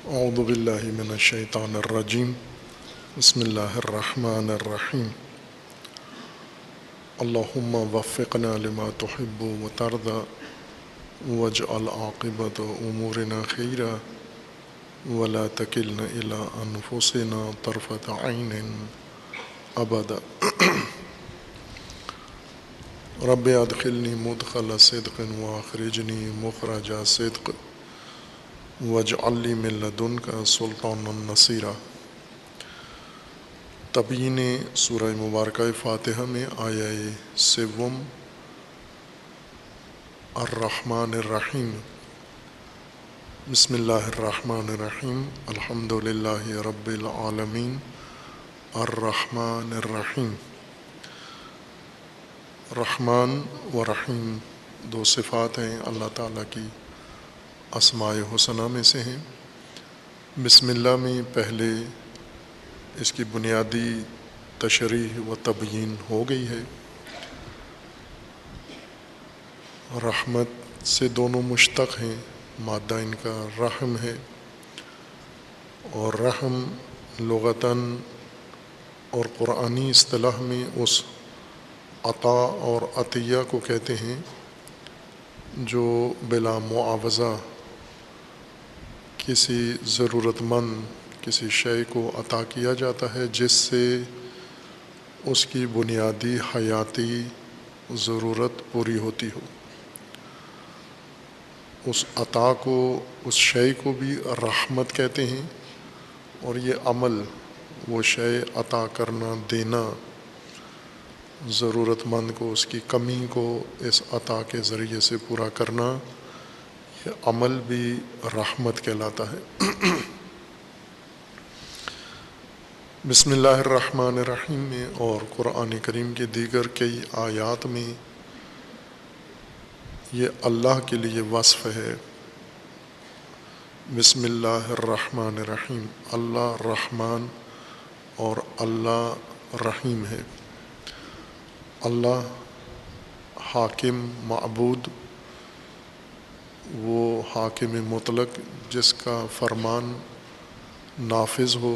اعوذ باللہ من الشیطان الرجیم بسم اللہ الرحمن الرحیم اللہم وفقنا لما تحب وترضى واجعل عاقبۃ امورنا خیرا ولا تکلنا الی انفسنا طرفۃ عین ابدا رب ادخلنی مدخل صدق واخرجنی مخرج صدق واجعل لی من لدنک سلطانا نصیرا۔ تبیین سورہ مبارکہ فاتحہ میں آیہ سوم الرحمن الرحیم۔ بسم اللہ الرحمن الرحیم الحمد للہ رب العالمین الرحمن الرحیم۔ رحمان و رحیم دو صفات ہیں اللہ تعالیٰ کی اسماء حسنہ میں سے ہیں۔ بسم اللہ میں پہلے اس کی بنیادی تشریح و تبیین ہو گئی ہے۔ رحمت سے دونوں مشتق ہیں، مادہ ان کا رحم ہے، اور رحم لغتاً اور قرآنی اصطلاح میں اس عطا اور عطیہ کو کہتے ہیں جو بلا معاوضہ کسی ضرورت مند کسی شے کو عطا کیا جاتا ہے جس سے اس کی بنیادی حیاتی ضرورت پوری ہوتی ہو۔ اس عطا کو، اس شے کو بھی رحمت کہتے ہیں، اور یہ عمل، وہ شے عطا کرنا، دینا ضرورت مند کو، اس کی کمی کو اس عطا کے ذریعے سے پورا کرنا، یہ عمل بھی رحمت کہلاتا ہے۔ بسم اللہ الرحمن الرحیم میں اور قرآن کریم کی دیگر کئی آیات میں یہ اللہ کے لیے وصف ہے۔ بسم اللہ الرحمن الرحیم، اللہ رحمان اور اللہ رحیم ہے۔ اللہ حاکم معبود، وہ حاکم مطلق جس کا فرمان نافذ ہو،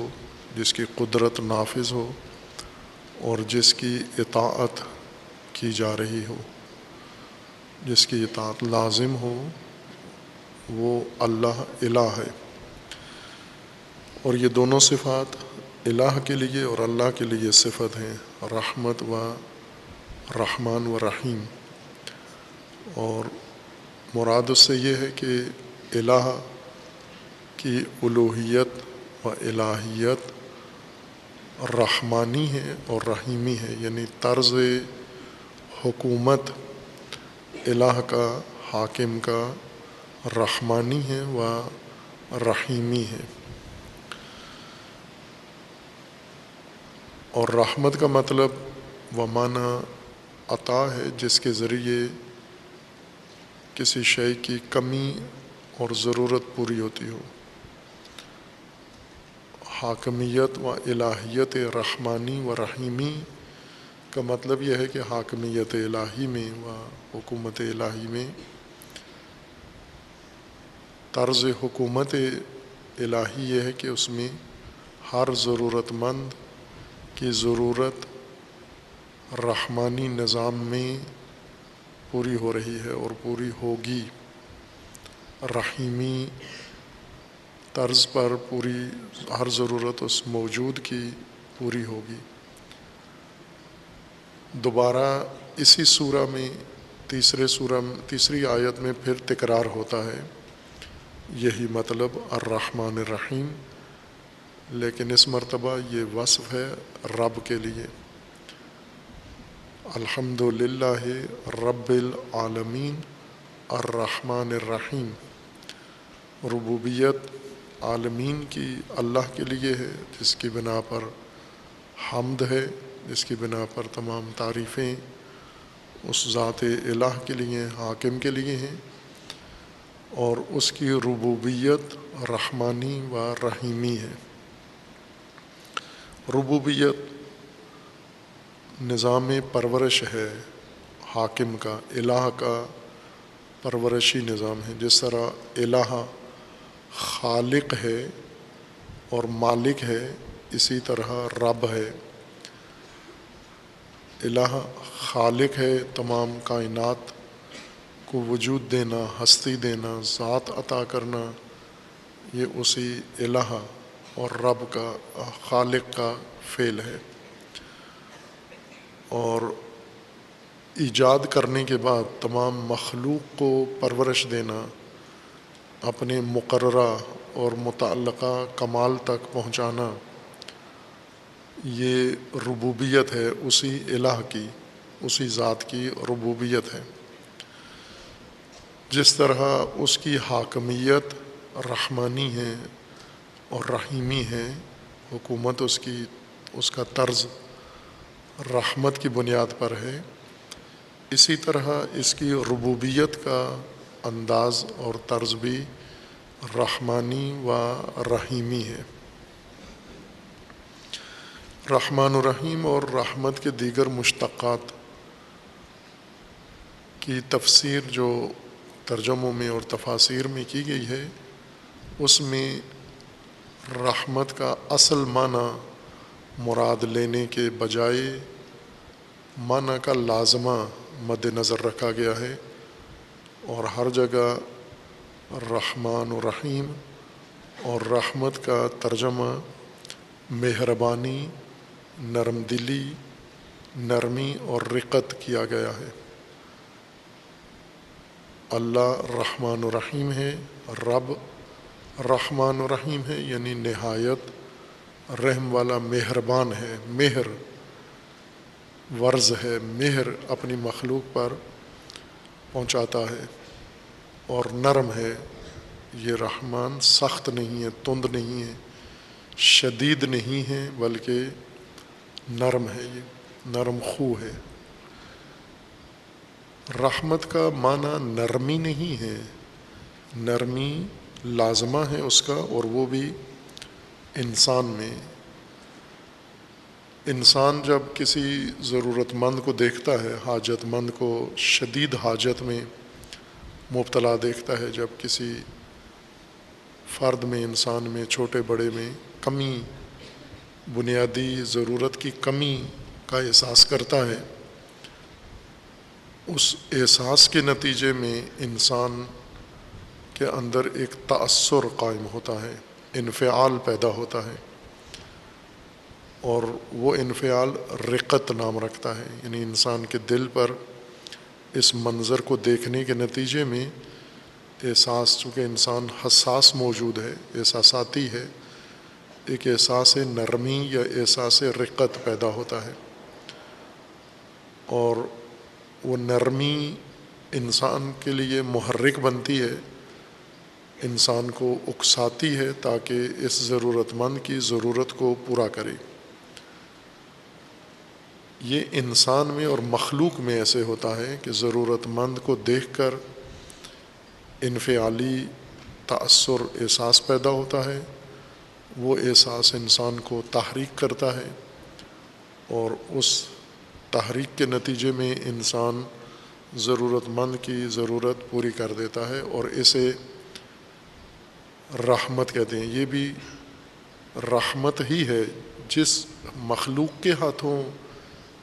جس کی قدرت نافذ ہو اور جس کی اطاعت کی جا رہی ہو، جس کی اطاعت لازم ہو، وہ اللہ الہ ہے۔ اور یہ دونوں صفات الہ کے لیے اور اللہ کے لیے صفت ہیں، رحمت و رحمان و رحیم۔ اور مراد اس سے یہ ہے کہ الہ کی الوہیت و الہیت رحمانی ہے اور رحیمی ہے، یعنی طرز حکومت الہ کا، حاکم کا رحمانی ہے و رحیمی ہے۔ اور رحمت کا مطلب و معنی عطا ہے جس کے ذریعے کسی شے کی کمی اور ضرورت پوری ہوتی ہو۔ حاکمیت و الہیت رحمانی و رحیمی کا مطلب یہ ہے کہ حاکمیت الہی میں و حکومت الہی میں، طرز حکومت الہی یہ ہے کہ اس میں ہر ضرورت مند کی ضرورت رحمانی نظام میں پوری ہو رہی ہے اور پوری ہوگی، رحیمی طرز پر پوری ہر ضرورت اس موجود کی پوری ہوگی۔ دوبارہ اسی سورہ میں تیسری آیت میں پھر تکرار ہوتا ہے یہی مطلب الرحمن الرحیم، لیکن اس مرتبہ یہ وصف ہے رب کے لیے۔ الحمد للہ رب العالمین الرحمن الرحیم۔ ربوبیت عالمین کی اللہ کے لیے ہے، جس کی بنا پر حمد ہے، جس کی بنا پر تمام تعریفیں اس ذات الہ کے لیے، حاکم کے لیے ہیں، اور اس کی ربوبیت رحمانی و رحیمی ہے۔ ربوبیت نظام پرورش ہے حاکم کا، الہ کا پرورشی نظام ہے۔ جس طرح الہ خالق ہے اور مالک ہے، اسی طرح رب ہے۔ الہ خالق ہے، تمام کائنات کو وجود دینا، ہستی دینا، ذات عطا کرنا، یہ اسی الہ اور رب کا، خالق کا فعل ہے۔ اور ایجاد کرنے کے بعد تمام مخلوق کو پرورش دینا، اپنے مقررہ اور متعلقہ کمال تک پہنچانا، یہ ربوبیت ہے اسی الہ کی، اسی ذات کی ربوبیت ہے۔ جس طرح اس کی حاکمیت رحمانی ہے اور رحیمی ہے، حکومت اس کا طرز رحمت کی بنیاد پر ہے، اسی طرح اس کی ربوبیت کا انداز اور طرز بھی رحمانی و رحیمی ہے۔ رحمان و رحیم اور رحمت کے دیگر مشتقات کی تفسیر جو ترجموں میں اور تفاسیر میں کی گئی ہے، اس میں رحمت کا اصل معنی مراد لینے کے بجائے معنی کا لازمہ مد نظر رکھا گیا ہے، اور ہر جگہ رحمان و رحیم اور رحمت کا ترجمہ مہربانی، نرم دلی، نرمی اور رقت کیا گیا ہے۔ اللہ رحمان و رحیم ہے، رب رحمان و رحیم ہے، یعنی نہایت رحم والا مہربان ہے، مہر ورز ہے، مہر اپنی مخلوق پر پہنچاتا ہے، اور نرم ہے۔ یہ رحمان سخت نہیں ہے، تند نہیں ہے، شدید نہیں ہے، بلکہ نرم ہے، یہ نرم خو ہے۔ رحمت کا معنی نرمی نہیں ہے، نرمی لازمہ ہے اس کا، اور وہ بھی انسان میں۔ انسان جب کسی ضرورت مند کو دیکھتا ہے، حاجت مند کو شدید حاجت میں مبتلا دیکھتا ہے، جب کسی فرد میں، انسان میں، چھوٹے بڑے میں کمی، بنیادی ضرورت کی کمی کا احساس کرتا ہے، اس احساس کے نتیجے میں انسان کے اندر ایک تأثر قائم ہوتا ہے، انفعال پیدا ہوتا ہے، اور وہ انفعال رقت نام رکھتا ہے۔ یعنی انسان کے دل پر اس منظر کو دیکھنے کے نتیجے میں احساس، چونکہ انسان حساس موجود ہے، احساساتی ہے، ایک احساس نرمی یا احساس رقت پیدا ہوتا ہے، اور وہ نرمی انسان کے لیے محرک بنتی ہے، انسان کو اکساتی ہے تاکہ اس ضرورت مند کی ضرورت کو پورا کرے۔ یہ انسان میں اور مخلوق میں ایسے ہوتا ہے کہ ضرورت مند کو دیکھ کر انفعالی تأثر، احساس پیدا ہوتا ہے، وہ احساس انسان کو تحریک کرتا ہے، اور اس تحریک کے نتیجے میں انسان ضرورت مند کی ضرورت پوری کر دیتا ہے، اور اسے رحمت کہتے ہیں۔ یہ بھی رحمت ہی ہے، جس مخلوق کے ہاتھوں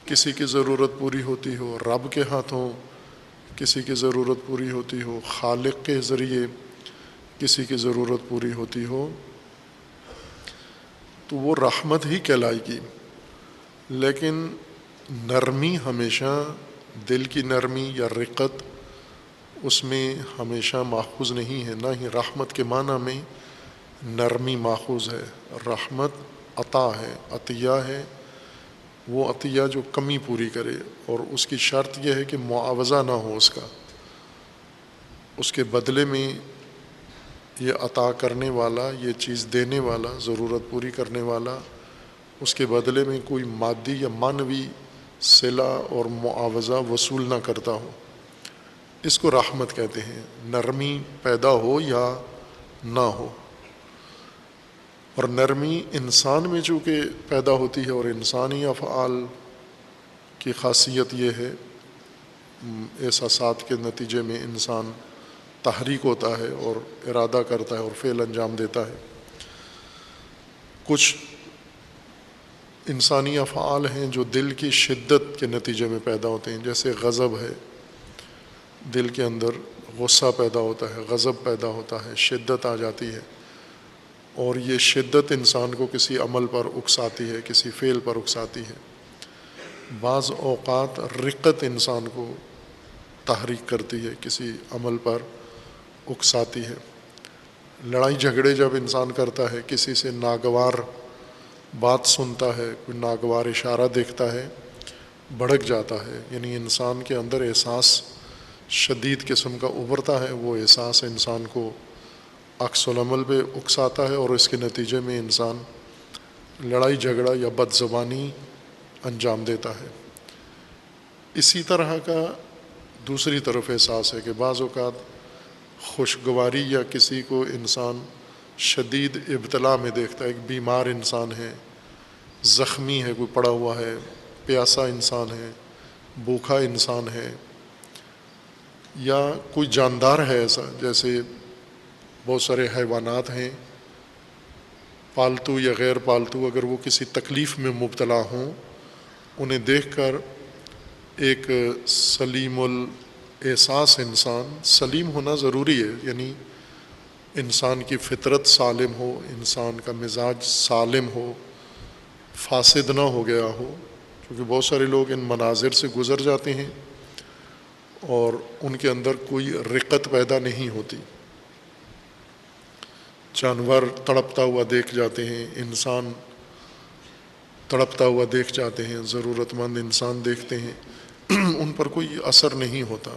کسی کی ضرورت پوری ہوتی ہو، رب کے ہاتھوں کسی کی ضرورت پوری ہوتی ہو، خالق کے ذریعے کسی کی ضرورت پوری ہوتی ہو، تو وہ رحمت ہی کہلائے گی۔ لیکن نرمی ہمیشہ، دل کی نرمی یا رقت، اس میں ہمیشہ ماخوذ نہیں ہے، نہ ہی رحمت کے معنی میں نرمی ماخوذ ہے۔ رحمت عطا ہے، عطیہ ہے، وہ عطیہ جو کمی پوری کرے، اور اس کی شرط یہ ہے کہ معاوضہ نہ ہو اس کا، اس کے بدلے میں یہ عطا کرنے والا، یہ چیز دینے والا، ضرورت پوری کرنے والا، اس کے بدلے میں کوئی مادی یا معنوی صلہ اور معاوضہ وصول نہ کرتا ہو، اس کو رحمت کہتے ہیں۔ نرمی پیدا ہو یا نہ ہو، اور نرمی انسان میں چونکہ پیدا ہوتی ہے، اور انسانی افعال کی خاصیت یہ ہے، احساسات کے نتیجے میں انسان تحریک ہوتا ہے اور ارادہ کرتا ہے اور فعل انجام دیتا ہے۔ کچھ انسانی افعال ہیں جو دل کی شدت کے نتیجے میں پیدا ہوتے ہیں، جیسے غضب ہے، دل کے اندر غصہ پیدا ہوتا ہے، غضب پیدا ہوتا ہے، شدت آ جاتی ہے، اور یہ شدت انسان کو کسی عمل پر اکساتی ہے، کسی فعل پر اکساتی ہے۔ بعض اوقات رقت انسان کو تحریک کرتی ہے، کسی عمل پر اکساتی ہے۔ لڑائی جھگڑے جب انسان کرتا ہے، کسی سے ناگوار بات سنتا ہے، کوئی ناگوار اشارہ دیکھتا ہے، بھڑک جاتا ہے، یعنی انسان کے اندر احساس شدید قسم کا ابھرتا ہے، وہ احساس انسان کو عکس العمل پہ اکساتا ہے، اور اس کے نتیجے میں انسان لڑائی جھگڑا یا بد زبانی انجام دیتا ہے۔ اسی طرح کا دوسری طرف احساس ہے کہ بعض اوقات خوشگواری یا کسی کو انسان شدید ابتلا میں دیکھتا ہے، ایک بیمار انسان ہے، زخمی ہے، کوئی پڑا ہوا ہے، پیاسا انسان ہے، بھوکا انسان ہے، یا کوئی جاندار ہے ایسا، جیسے بہت سارے حیوانات ہیں پالتو یا غیر پالتو، اگر وہ کسی تکلیف میں مبتلا ہوں، انہیں دیکھ کر ایک سلیم الاحساس انسان، سلیم ہونا ضروری ہے، یعنی انسان کی فطرت سالم ہو، انسان کا مزاج سالم ہو، فاسد نہ ہو گیا ہو، کیونکہ بہت سارے لوگ ان مناظر سے گزر جاتے ہیں اور ان کے اندر کوئی رقت پیدا نہیں ہوتی۔ جانور تڑپتا ہوا دیکھ جاتے ہیں، انسان تڑپتا ہوا دیکھ جاتے ہیں، ضرورت مند انسان دیکھتے ہیں، ان پر کوئی اثر نہیں ہوتا۔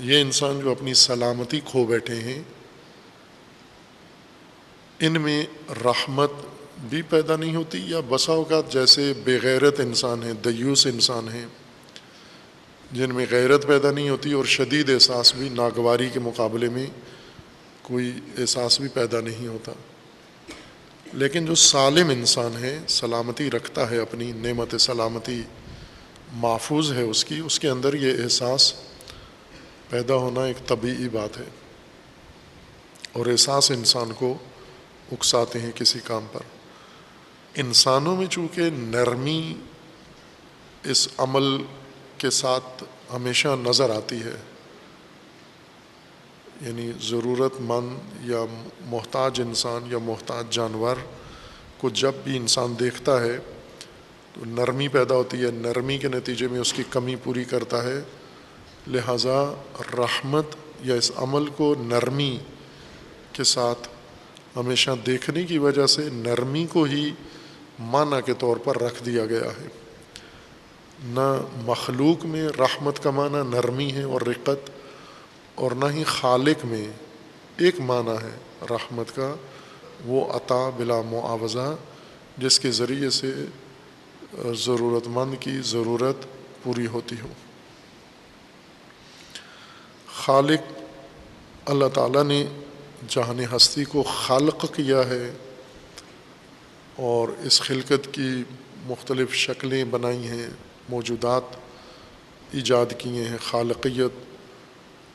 یہ انسان جو اپنی سلامتی کھو بیٹھے ہیں، ان میں رحمت بھی پیدا نہیں ہوتی، یا بسا اوقات جیسے بے غیرت انسان ہیں، دیوس انسان ہیں، جن میں غیرت پیدا نہیں ہوتی اور شدید احساس بھی، ناگواری کے مقابلے میں کوئی احساس بھی پیدا نہیں ہوتا۔ لیکن جو سالم انسان ہے، سلامتی رکھتا ہے، اپنی نعمت سلامتی محفوظ ہے اس کے اندر یہ احساس پیدا ہونا ایک طبیعی بات ہے، اور احساس انسان کو اکساتے ہیں کسی کام پر۔ انسانوں میں چونکہ نرمی اس عمل کے ساتھ ہمیشہ نظر آتی ہے، یعنی ضرورت مند یا محتاج انسان یا محتاج جانور کو جب بھی انسان دیکھتا ہے تو نرمی پیدا ہوتی ہے، نرمی کے نتیجے میں اس کی کمی پوری کرتا ہے، لہٰذا رحمت یا اس عمل کو نرمی کے ساتھ ہمیشہ دیکھنے کی وجہ سے نرمی کو ہی معنی کے طور پر رکھ دیا گیا ہے۔ نہ مخلوق میں رحمت کا معنی نرمی ہے اور رقت، اور نہ ہی خالق میں ایک معنی ہے رحمت کا، وہ عطا بلا معاوضہ، جس کے ذریعے سے ضرورت مند کی ضرورت پوری ہوتی ہو۔ خالق اللہ تعالیٰ نے جہان ہستی کو خلق کیا ہے اور اس خلقت کی مختلف شکلیں بنائی ہیں، موجودات ایجاد کیے ہیں، خالقیت،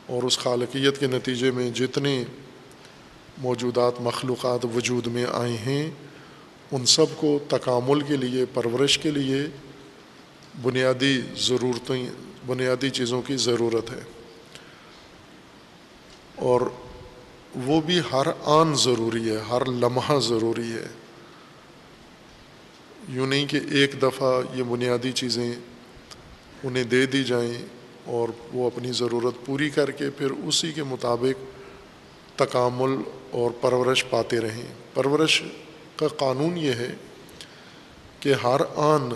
اور اس خالقیت کے نتیجے میں جتنے موجودات مخلوقات وجود میں آئے ہیں، ان سب کو تکامل کے لیے، پرورش کے لیے بنیادی چیزوں کی ضرورت ہے، اور وہ بھی ہر آن ضروری ہے، ہر لمحہ ضروری ہے۔ یوں نہیں کہ ایک دفعہ یہ بنیادی چیزیں انہیں دے دی جائیں اور وہ اپنی ضرورت پوری کر کے پھر اسی کے مطابق تکامل اور پرورش پاتے رہیں۔ پرورش کا قانون یہ ہے کہ ہر آن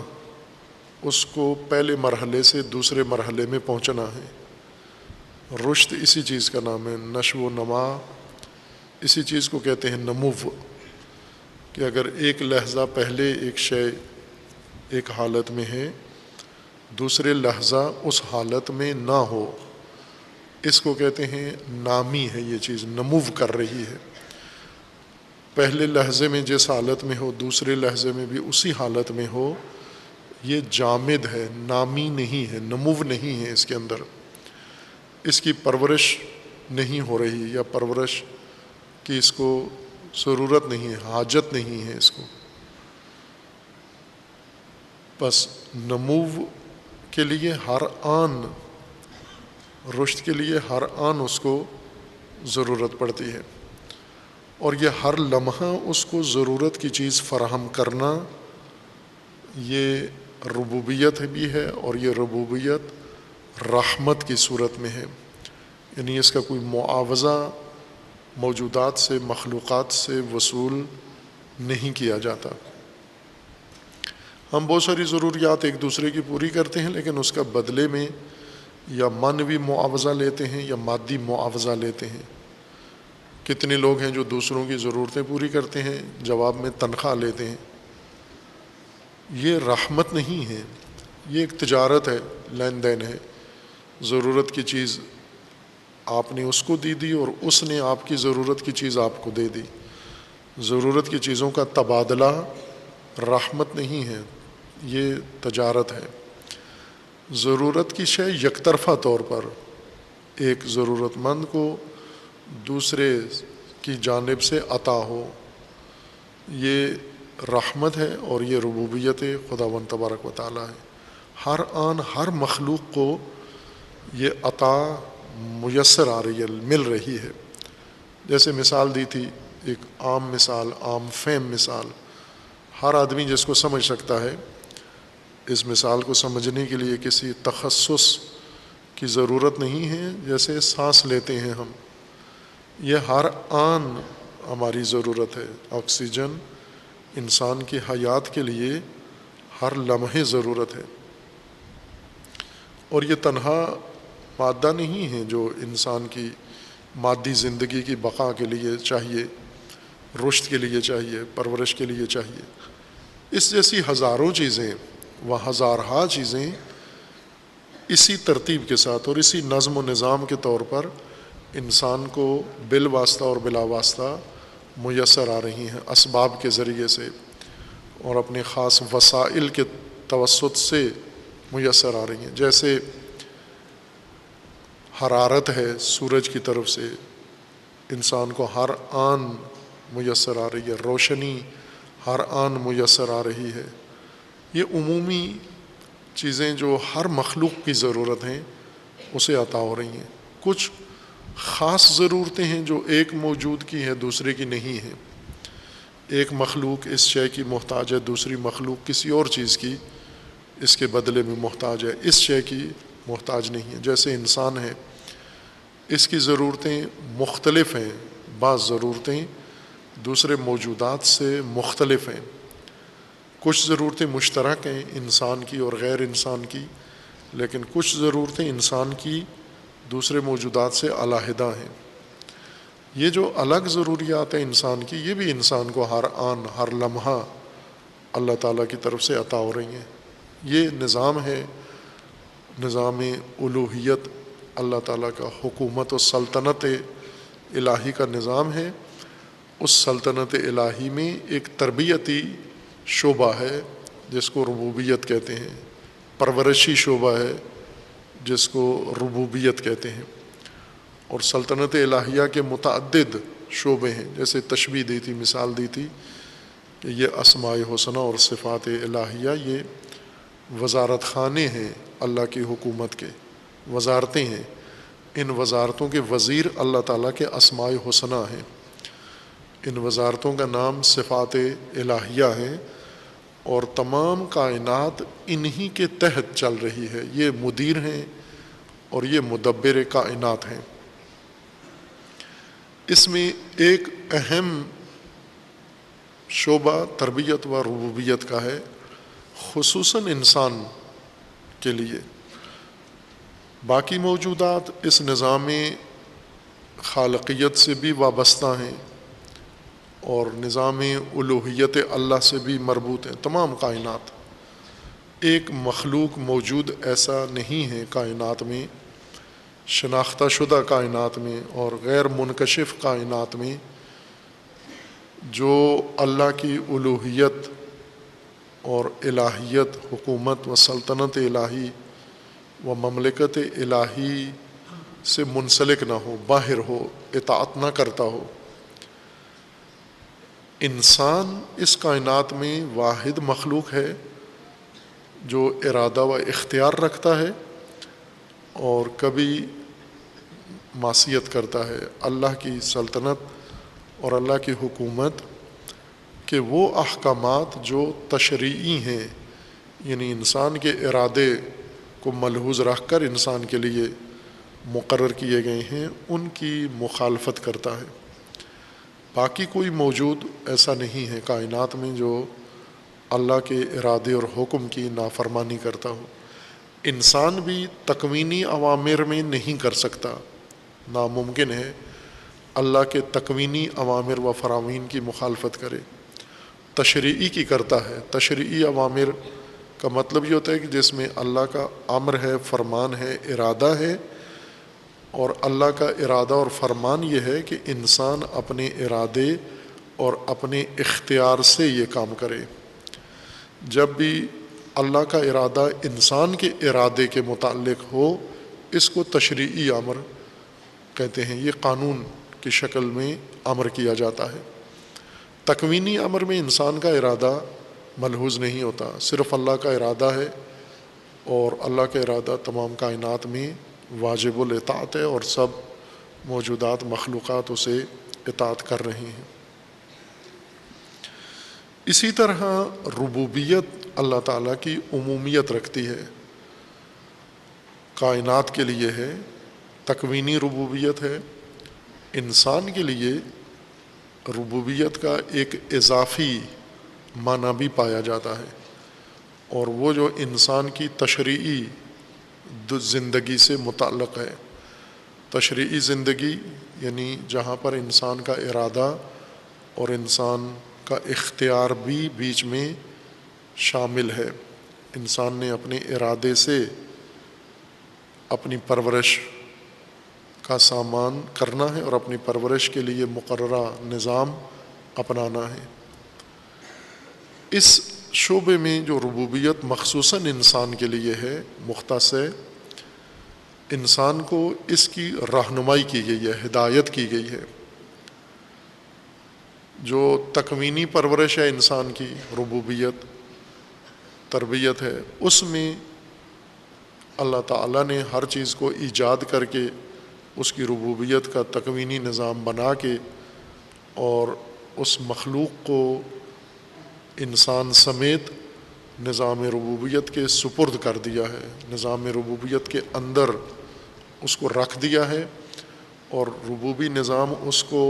اس کو پہلے مرحلے سے دوسرے مرحلے میں پہنچنا ہے۔ رشد اسی چیز کا نام ہے، نشو و نما اسی چیز کو کہتے ہیں نمو، کہ اگر ایک لحظہ پہلے ایک شے ایک حالت میں ہے، دوسرے لحظہ اس حالت میں نہ ہو، اس کو کہتے ہیں نامی ہے، یہ چیز نمو کر رہی ہے۔ پہلے لحظے میں جس حالت میں ہو دوسرے لحظے میں بھی اسی حالت میں ہو، یہ جامد ہے، نامی نہیں ہے، نمو نہیں ہے اس کے اندر۔ اس کی پرورش نہیں ہو رہی یا پرورش کی اس کو ضرورت نہیں ہے، حاجت نہیں ہے اس کو، بس نمو کے لیے ہر آن، رشد کے لیے ہر آن اس کو ضرورت پڑتی ہے، اور یہ ہر لمحہ اس کو ضرورت کی چیز فراہم کرنا، یہ ربوبیت بھی ہے، اور یہ ربوبیت رحمت کی صورت میں ہے، یعنی اس کا کوئی معاوضہ موجودات سے، مخلوقات سے وصول نہیں کیا جاتا۔ ہم بہت ساری ضروریات ایک دوسرے کی پوری کرتے ہیں، لیکن اس کا بدلے میں یا معنوی معاوضہ لیتے ہیں یا مادی معاوضہ لیتے ہیں۔ کتنے لوگ ہیں جو دوسروں کی ضرورتیں پوری کرتے ہیں، جواب میں تنخواہ لیتے ہیں۔ یہ رحمت نہیں ہے، یہ ایک تجارت ہے، لین دین ہے۔ ضرورت کی چیز آپ نے اس کو دی اور اس نے آپ کی ضرورت کی چیز آپ کو دے دی۔ ضرورت کی چیزوں کا تبادلہ رحمت نہیں ہے، یہ تجارت ہے۔ ضرورت کی شے یک طرفہ طور پر ایک ضرورت مند کو دوسرے کی جانب سے عطا ہو، یہ رحمت ہے، اور یہ ربوبیت خداوند تبارک و تعالیٰ ہے۔ ہر آن ہر مخلوق کو یہ عطا میسر آ رہی ہے، مل رہی ہے۔ جیسے مثال دی تھی، ایک عام مثال، عام فہم مثال، ہر آدمی جس کو سمجھ سکتا ہے۔ اس مثال کو سمجھنے کے لیے کسی تخصص کی ضرورت نہیں ہے۔ جیسے سانس لیتے ہیں ہم، یہ ہر آن ہماری ضرورت ہے۔ آکسیجن انسان کی حیات کے لیے ہر لمحے ضرورت ہے، اور یہ تنہا مادہ نہیں ہے جو انسان کی مادی زندگی کی بقا کے لیے چاہیے، رشد کے لیے چاہیے، پرورش کے لیے چاہیے۔ اس جیسی ہزاروں چیزیں و ہزارہا چیزیں اسی ترتیب کے ساتھ اور اسی نظم و نظام کے طور پر انسان کو بالواسطہ اور بلا واسطہ میسر آ رہی ہیں، اسباب کے ذریعے سے اور اپنے خاص وسائل کے توسط سے میسر آ رہی ہیں۔ جیسے حرارت ہے سورج کی طرف سے، انسان کو ہر آن میسر آ رہی ہے۔ روشنی ہر آن میسر آ رہی ہے۔ یہ عمومی چیزیں جو ہر مخلوق کی ضرورت ہیں اسے عطا ہو رہی ہیں۔ کچھ خاص ضرورتیں ہیں جو ایک موجود کی ہے، دوسرے کی نہیں ہے۔ ایک مخلوق اس شے کی محتاج ہے، دوسری مخلوق کسی اور چیز کی اس کے بدلے میں محتاج ہے، اس شے کی محتاج نہیں ہے۔ جیسے انسان ہے، اس کی ضرورتیں مختلف ہیں، بعض ضرورتیں دوسرے موجودات سے مختلف ہیں۔ کچھ ضرورتیں مشترک ہیں انسان کی اور غیر انسان کی، لیکن کچھ ضرورتیں انسان کی دوسرے موجودات سے علیحدہ ہیں۔ یہ جو الگ ضروریات ہیں انسان کی، یہ بھی انسان کو ہر آن ہر لمحہ اللہ تعالیٰ کی طرف سے عطا ہو رہی ہیں۔ یہ نظام ہے، نظام الوہیت، اللہ تعالیٰ کا حکومت و سلطنت الہی کا نظام ہے۔ اس سلطنت الہی میں ایک تربیتی شعبہ ہے جس کو ربوبیت کہتے ہیں، پرورشی شعبہ ہے جس کو ربوبیت کہتے ہیں، اور سلطنت الہیہ کے متعدد شعبے ہیں۔ جیسے تشبیہ دی تھی، مثال دی تھی کہ یہ اسماء حسنہ اور صفات الہیہ یہ وزارت خانے ہیں اللہ کی حکومت کے، وزارتیں ہیں۔ ان وزارتوں کے وزیر اللہ تعالیٰ کے اسماء حسنہ ہیں۔ ان وزارتوں کا نام صفات الہیہ ہے، اور تمام کائنات انہی کے تحت چل رہی ہے۔ یہ مدیر ہیں اور یہ مدبر کائنات ہیں۔ اس میں ایک اہم شعبہ تربیت و ربوبیت کا ہے، خصوصاً انسان کے لیے۔ باقی موجودات اس نظام خالقیت سے بھی وابستہ ہیں اور نظام الوہیت اللہ سے بھی مربوط ہیں۔ تمام کائنات، ایک مخلوق موجود ایسا نہیں ہے کائنات میں، شناختہ شدہ کائنات میں اور غیر منکشف کائنات میں، جو اللہ کی الوہیت اور الہیت، حکومت و سلطنت الہی و مملکت الہی سے منسلک نہ ہو، باہر ہو، اطاعت نہ کرتا ہو۔ انسان اس کائنات میں واحد مخلوق ہے جو ارادہ و اختیار رکھتا ہے اور کبھی معصیت کرتا ہے۔ اللہ کی سلطنت اور اللہ کی حکومت کہ وہ احکامات جو تشریعی ہیں، یعنی انسان کے ارادے کو ملحوظ رکھ کر انسان کے لیے مقرر کیے گئے ہیں، ان کی مخالفت کرتا ہے۔ باقی کوئی موجود ایسا نہیں ہے کائنات میں جو اللہ کے ارادے اور حکم کی نافرمانی کرتا ہو۔ انسان بھی تکوینی اوامر میں نہیں کر سکتا، ناممکن ہے اللہ کے تکوینی اوامر و فرامین کی مخالفت کرے۔ تشریعی کی کرتا ہے۔ تشریعی اوامر کا مطلب یہ ہوتا ہے کہ جس میں اللہ کا امر ہے، فرمان ہے، ارادہ ہے، اور اللہ کا ارادہ اور فرمان یہ ہے کہ انسان اپنے ارادے اور اپنے اختیار سے یہ کام کرے۔ جب بھی اللہ کا ارادہ انسان کے ارادے کے متعلق ہو، اس کو تشریعی امر کہتے ہیں۔ یہ قانون کی شکل میں امر کیا جاتا ہے۔ تکوینی امر میں انسان کا ارادہ ملحوظ نہیں ہوتا، صرف اللہ کا ارادہ ہے، اور اللہ کا ارادہ تمام کائنات میں واجب الاطاعت ہے، اور سب موجودات مخلوقات اسے اطاعت کر رہے ہیں۔ اسی طرح ربوبیت اللہ تعالیٰ کی عمومیت رکھتی ہے، کائنات کے لیے ہے، تکوینی ربوبیت ہے۔ انسان کے لیے ربوبیت کا ایک اضافی معنی بھی پایا جاتا ہے، اور وہ جو انسان کی تشریعی زندگی سے متعلق ہے۔ تشریعی زندگی یعنی جہاں پر انسان کا ارادہ اور انسان کا اختیار بھی بیچ میں شامل ہے۔ انسان نے اپنے ارادے سے اپنی پرورش کا سامان کرنا ہے اور اپنی پرورش کے لیے مقررہ نظام اپنانا ہے۔ اس شعبے میں جو ربوبیت مخصوصاً انسان کے لیے ہے، مختص ہے، انسان کو اس کی رہنمائی کی گئی ہے، ہدایت کی گئی ہے۔ جو تکوینی پرورش ہے انسان کی، ربوبیت، تربیت ہے، اس میں اللہ تعالیٰ نے ہر چیز کو ایجاد کر کے اس کی ربوبیت کا تکوینی نظام بنا کے اور اس مخلوق کو انسان سمیت نظام ربوبیت کے سپرد کر دیا ہے، نظام ربوبیت کے اندر اس کو رکھ دیا ہے، اور ربوبی نظام اس کو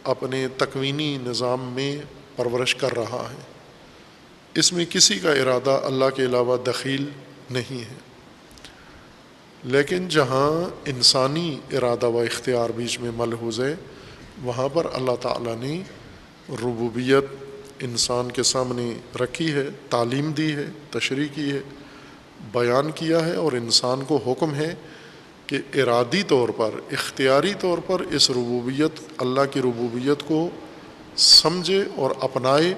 اپنے تکوینی نظام میں پرورش کر رہا ہے۔ اس میں کسی کا ارادہ اللہ کے علاوہ دخیل نہیں ہے، لیکن جہاں انسانی ارادہ و اختیار بیچ میں ملحوظ ہے، وہاں پر اللہ تعالیٰ نے ربوبیت انسان کے سامنے رکھی ہے، تعلیم دی ہے، تشریح کی ہے، بیان کیا ہے، اور انسان کو حکم ہے کہ ارادی طور پر، اختیاری طور پر اس ربوبیت، اللہ کی ربوبیت کو سمجھے اور اپنائے،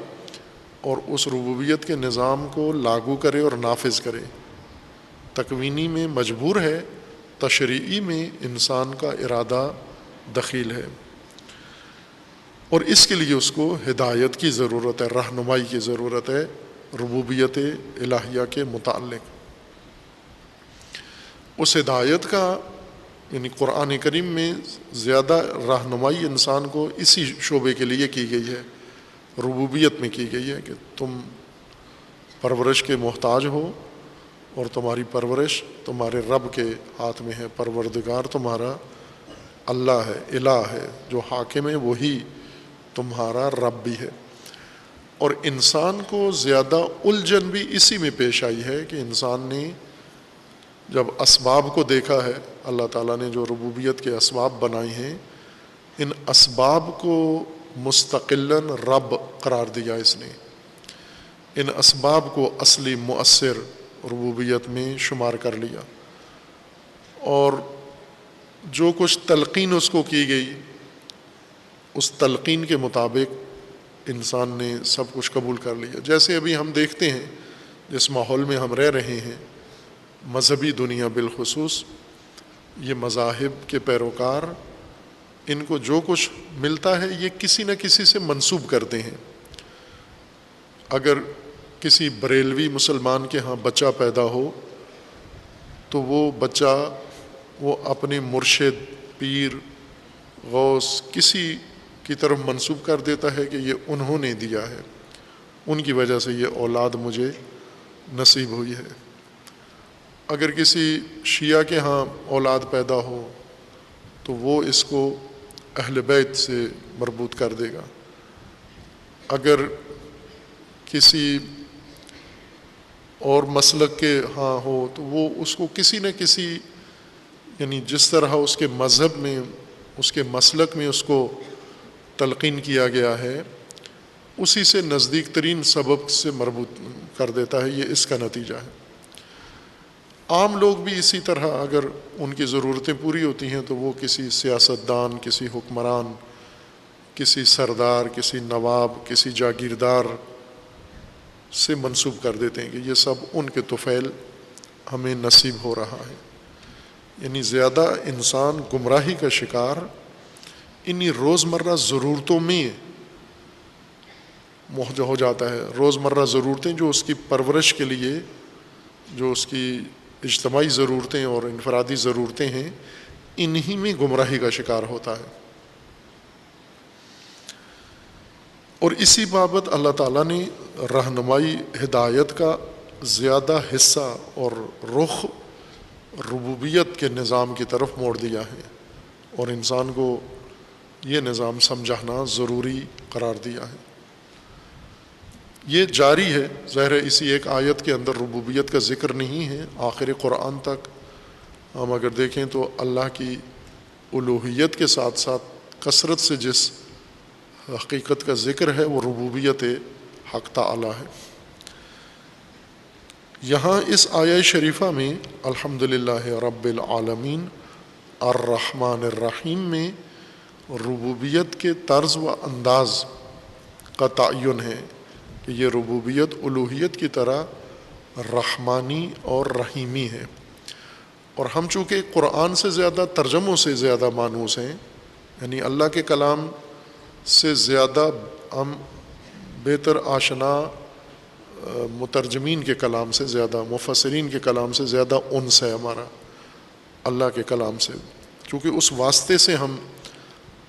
اور اس ربوبیت کے نظام کو لاگو کرے اور نافذ کرے۔ تکوینی میں مجبور ہے، تشریعی میں انسان کا ارادہ دخیل ہے، اور اس کے لیے اس کو ہدایت کی ضرورت ہے، رہنمائی کی ضرورت ہے ربوبیت الہیہ کے متعلق۔ اس ہدایت کا یعنی قرآن کریم میں زیادہ رہنمائی انسان کو اسی شعبے کے لیے کی گئی ہے، ربوبیت میں کی گئی ہے کہ تم پرورش کے محتاج ہو، اور تمہاری پرورش تمہارے رب کے ہاتھ میں ہے۔ پروردگار تمہارا اللہ ہے، الہ ہے، جو حاکم ہے، وہی تمہارا رب بھی ہے۔ اور انسان کو زیادہ الجھن بھی اسی میں پیش آئی ہے کہ انسان نے جب اسباب کو دیکھا ہے، اللہ تعالیٰ نے جو ربوبیت کے اسباب بنائے ہیں، ان اسباب کو مستقلاً رب قرار دیا اس نے، ان اسباب کو اصلی مؤثر ربوبیت میں شمار کر لیا، اور جو کچھ تلقین اس کو کی گئی، اس تلقین کے مطابق انسان نے سب کچھ قبول کر لیا۔ جیسے ابھی ہم دیکھتے ہیں جس ماحول میں ہم رہ رہے ہیں، مذہبی دنیا بالخصوص، یہ مذاہب کے پیروکار ان کو جو کچھ ملتا ہے یہ کسی نہ کسی سے منسوب کرتے ہیں. اگر کسی بریلوی مسلمان کے ہاں بچہ پیدا ہو تو وہ بچہ وہ اپنے مرشد، پیر، غوث کسی کی طرف منسوب کر دیتا ہے کہ یہ انہوں نے دیا ہے، ان کی وجہ سے یہ اولاد مجھے نصیب ہوئی ہے. اگر کسی شیعہ کے ہاں اولاد پیدا ہو تو وہ اس کو اہل بیت سے مربوط کر دے گا. اگر کسی اور مسلک کے ہاں ہو تو وہ اس کو کسی نہ کسی، یعنی جس طرح اس کے مذہب میں، اس کے مسلک میں اس کو تلقین کیا گیا ہے اسی سے نزدیک ترین سبب سے مربوط کر دیتا ہے. یہ اس کا نتیجہ ہے. عام لوگ بھی اسی طرح اگر ان کی ضرورتیں پوری ہوتی ہیں تو وہ کسی سیاستدان، کسی حکمران، کسی سردار، کسی نواب، کسی جاگیردار سے منسوب کر دیتے ہیں کہ یہ سب ان کے طفیل ہمیں نصیب ہو رہا ہے. یعنی زیادہ انسان گمراہی کا شکار انہی روزمرہ ضرورتوں میں ہو جاتا ہے. روزمرہ ضرورتیں جو اس کی پرورش کے لیے، جو اس کی اجتماعی ضرورتیں اور انفرادی ضرورتیں ہیں، انہی میں گمراہی کا شکار ہوتا ہے. اور اسی بابت اللہ تعالیٰ نے رہنمائی ہدایت کا زیادہ حصہ اور رخ ربوبیت کے نظام کی طرف موڑ دیا ہے اور انسان کو یہ نظام سمجھنا ضروری قرار دیا ہے. یہ جاری ہے. ظاہر ہے اسی ایک آیت کے اندر ربوبیت کا ذکر نہیں ہے. آخر قرآن تک ہم اگر دیکھیں تو اللہ کی الوہیت کے ساتھ ساتھ کثرت سے جس حقیقت کا ذکر ہے وہ ربوبیت حق تعالی ہے. یہاں اس آیہ شریفہ میں الحمدللہ رب العالمین الرحمن الرحیم میں ربوبیت کے طرز و انداز کا تعین ہے کہ یہ ربوبیت الوہیت کی طرح رحمانی اور رحیمی ہے. اور ہم چونکہ قرآن سے زیادہ ترجموں سے زیادہ مانوس ہیں، یعنی اللہ کے کلام سے زیادہ ہم بہتر آشنا مترجمین کے کلام سے زیادہ، مفسرین کے کلام سے زیادہ انس ہے ہمارا اللہ کے کلام سے، چونکہ اس واسطے سے ہم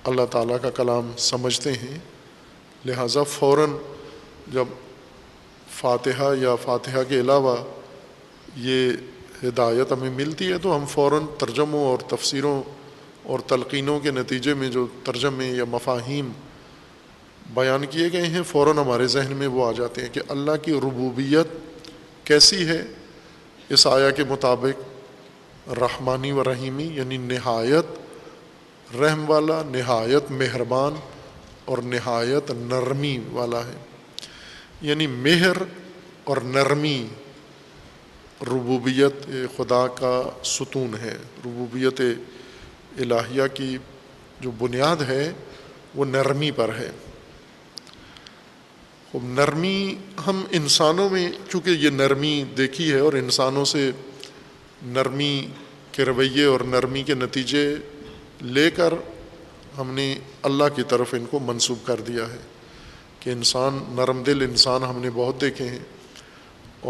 اللہ تعالیٰ کا کلام سمجھتے ہیں. لہٰذا فوراً جب فاتحہ یا فاتحہ کے علاوہ یہ ہدایت ہمیں ملتی ہے تو ہم فوراً ترجموں اور تفسیروں اور تلقینوں کے نتیجے میں جو ترجمے یا مفاہیم بیان کیے گئے ہیں فوراً ہمارے ذہن میں وہ آ جاتے ہیں کہ اللہ کی ربوبیت کیسی ہے. اس آیہ کے مطابق رحمانی و رحیمی، یعنی نہایت رحم والا، نہایت مہربان اور نہایت نرمی والا ہے. یعنی مہر اور نرمی ربوبیت خدا کا ستون ہے. ربوبیت الہیہ کی جو بنیاد ہے وہ نرمی پر ہے. نرمی ہم انسانوں میں چونکہ یہ نرمی دیکھی ہے اور انسانوں سے نرمی کے رویے اور نرمی کے نتیجے لے کر ہم نے اللہ کی طرف ان کو منسوب کر دیا ہے کہ انسان نرم دل انسان ہم نے بہت دیکھے ہیں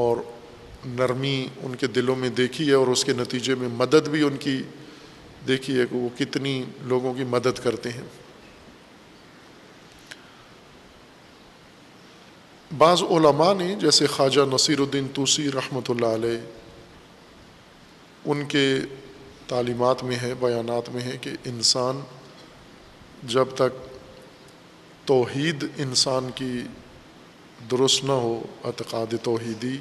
اور نرمی ان کے دلوں میں دیکھی ہے اور اس کے نتیجے میں مدد بھی ان کی دیکھی ہے کہ وہ کتنی لوگوں کی مدد کرتے ہیں. بعض علماء نے جیسے خواجہ نصیر الدین طوسی رحمۃ اللہ علیہ، ان کے تعلیمات میں ہے، بیانات میں ہے کہ انسان جب تک توحید انسان کی درست نہ ہو، اعتقاد توحیدی،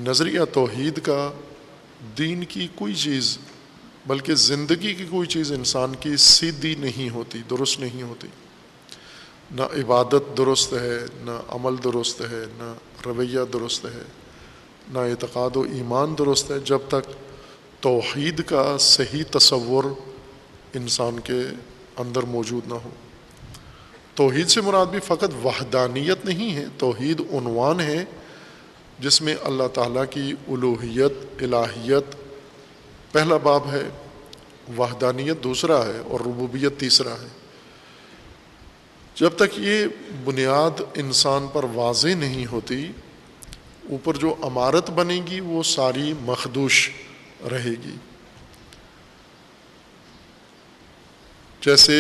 نظریہ توحید کا، دین کی کوئی چیز بلکہ زندگی کی کوئی چیز انسان کی سیدھی نہیں ہوتی، درست نہیں ہوتی. نہ عبادت درست ہے، نہ عمل درست ہے، نہ رویہ درست ہے، نہ اعتقاد و ایمان درست ہے جب تک توحید کا صحیح تصور انسان کے اندر موجود نہ ہو. توحید سے مراد بھی فقط وحدانیت نہیں ہے، توحید عنوان ہے جس میں اللہ تعالیٰ کی الوہیت، الہیت پہلا باب ہے وحدانیت دوسرا ہے اور ربوبیت تیسرا ہے۔ جب تک یہ بنیاد انسان پر واضح نہیں ہوتی، اوپر جو عمارت بنے گی وہ ساری مخدوش رہے گی۔ جیسے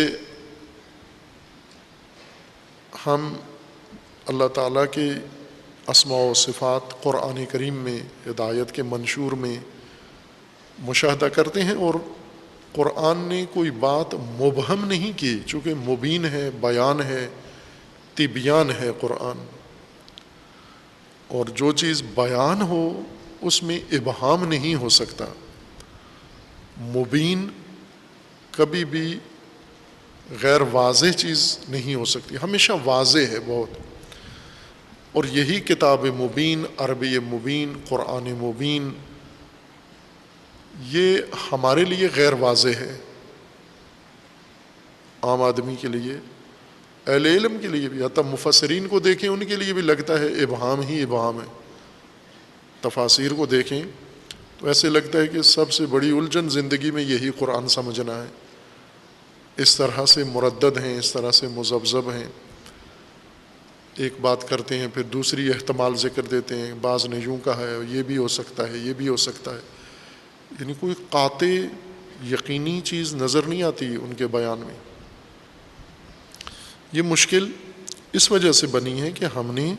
ہم اللہ تعالیٰ کے اسماء و صفات قرآن کریم میں، ہدایت کے منشور میں مشاہدہ کرتے ہیں، اور قرآن نے کوئی بات مبہم نہیں کی، چونکہ مبین ہے، بیان ہے، تبیان ہے قرآن، اور جو چیز بیان ہو اس میں ابہام نہیں ہو سکتا۔ مبین کبھی بھی غیر واضح چیز نہیں ہو سکتی، ہمیشہ واضح ہے بہت۔ اور یہی کتاب مبین، عربی مبین، قرآن مبین، یہ ہمارے لیے غیر واضح ہے، عام آدمی کے لیے، اہل علم کے لیے بھی، حتیٰ مفسرین کو دیکھیں ان کے لیے بھی لگتا ہے ابہام ہی ابہام ہے۔ تفاسیر کو دیکھیں تو ایسے لگتا ہے کہ سب سے بڑی الجھن زندگی میں یہی قرآن سمجھنا ہے، اس طرح سے مردد ہیں، اس طرح سے مذبذب ہیں، ایک بات کرتے ہیں پھر دوسری احتمال ذکر دیتے ہیں، بعض نے یوں کہا ہے، یہ بھی ہو سکتا ہے، یہ بھی ہو سکتا ہے، یعنی کوئی قاطع یقینی چیز نظر نہیں آتی ان کے بیان میں۔ یہ مشکل اس وجہ سے بنی ہے کہ ہم نے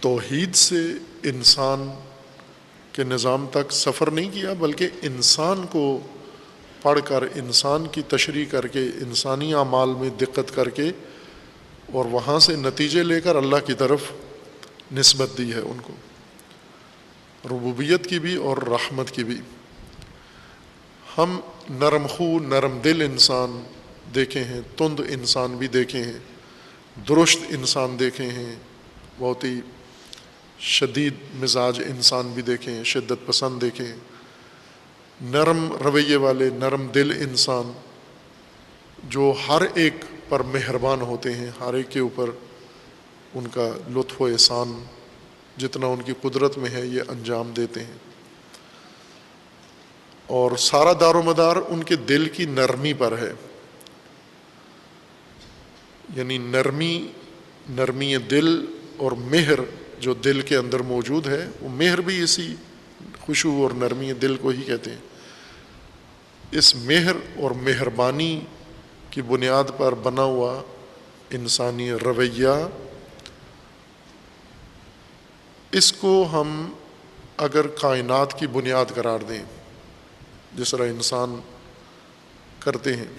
توحید سے انسان کے نظام تک سفر نہیں کیا، بلکہ انسان کو پڑھ کر، انسان کی تشریح کر کے، انسانی اعمال میں دقت کر کے، اور وہاں سے نتیجے لے کر اللہ کی طرف نسبت دی ہے ان کو، ربوبیت کی بھی اور رحمت کی بھی۔ ہم نرم خو، نرم دل انسان دیکھے ہیں، تند انسان بھی دیکھے ہیں، درست انسان دیکھے ہیں، بہت ہی شدید مزاج انسان بھی دیکھے ہیں، شدت پسند دیکھے ہیں، نرم رویے والے، نرم دل انسان جو ہر ایک پر مہربان ہوتے ہیں، ہر ایک کے اوپر ان کا لطف و احسان جتنا ان کی قدرت میں ہے یہ انجام دیتے ہیں، اور سارا دار و مدار ان کے دل کی نرمی پر ہے۔ یعنی نرمی دل اور مہر جو دل کے اندر موجود ہے، وہ مہر بھی اسی خشوع اور نرمی دل کو ہی کہتے ہیں۔ اس مہر اور مہربانی کی بنیاد پر بنا ہوا انسانی رویہ، اس کو ہم اگر کائنات کی بنیاد قرار دیں جس طرح انسان کرتے ہیں،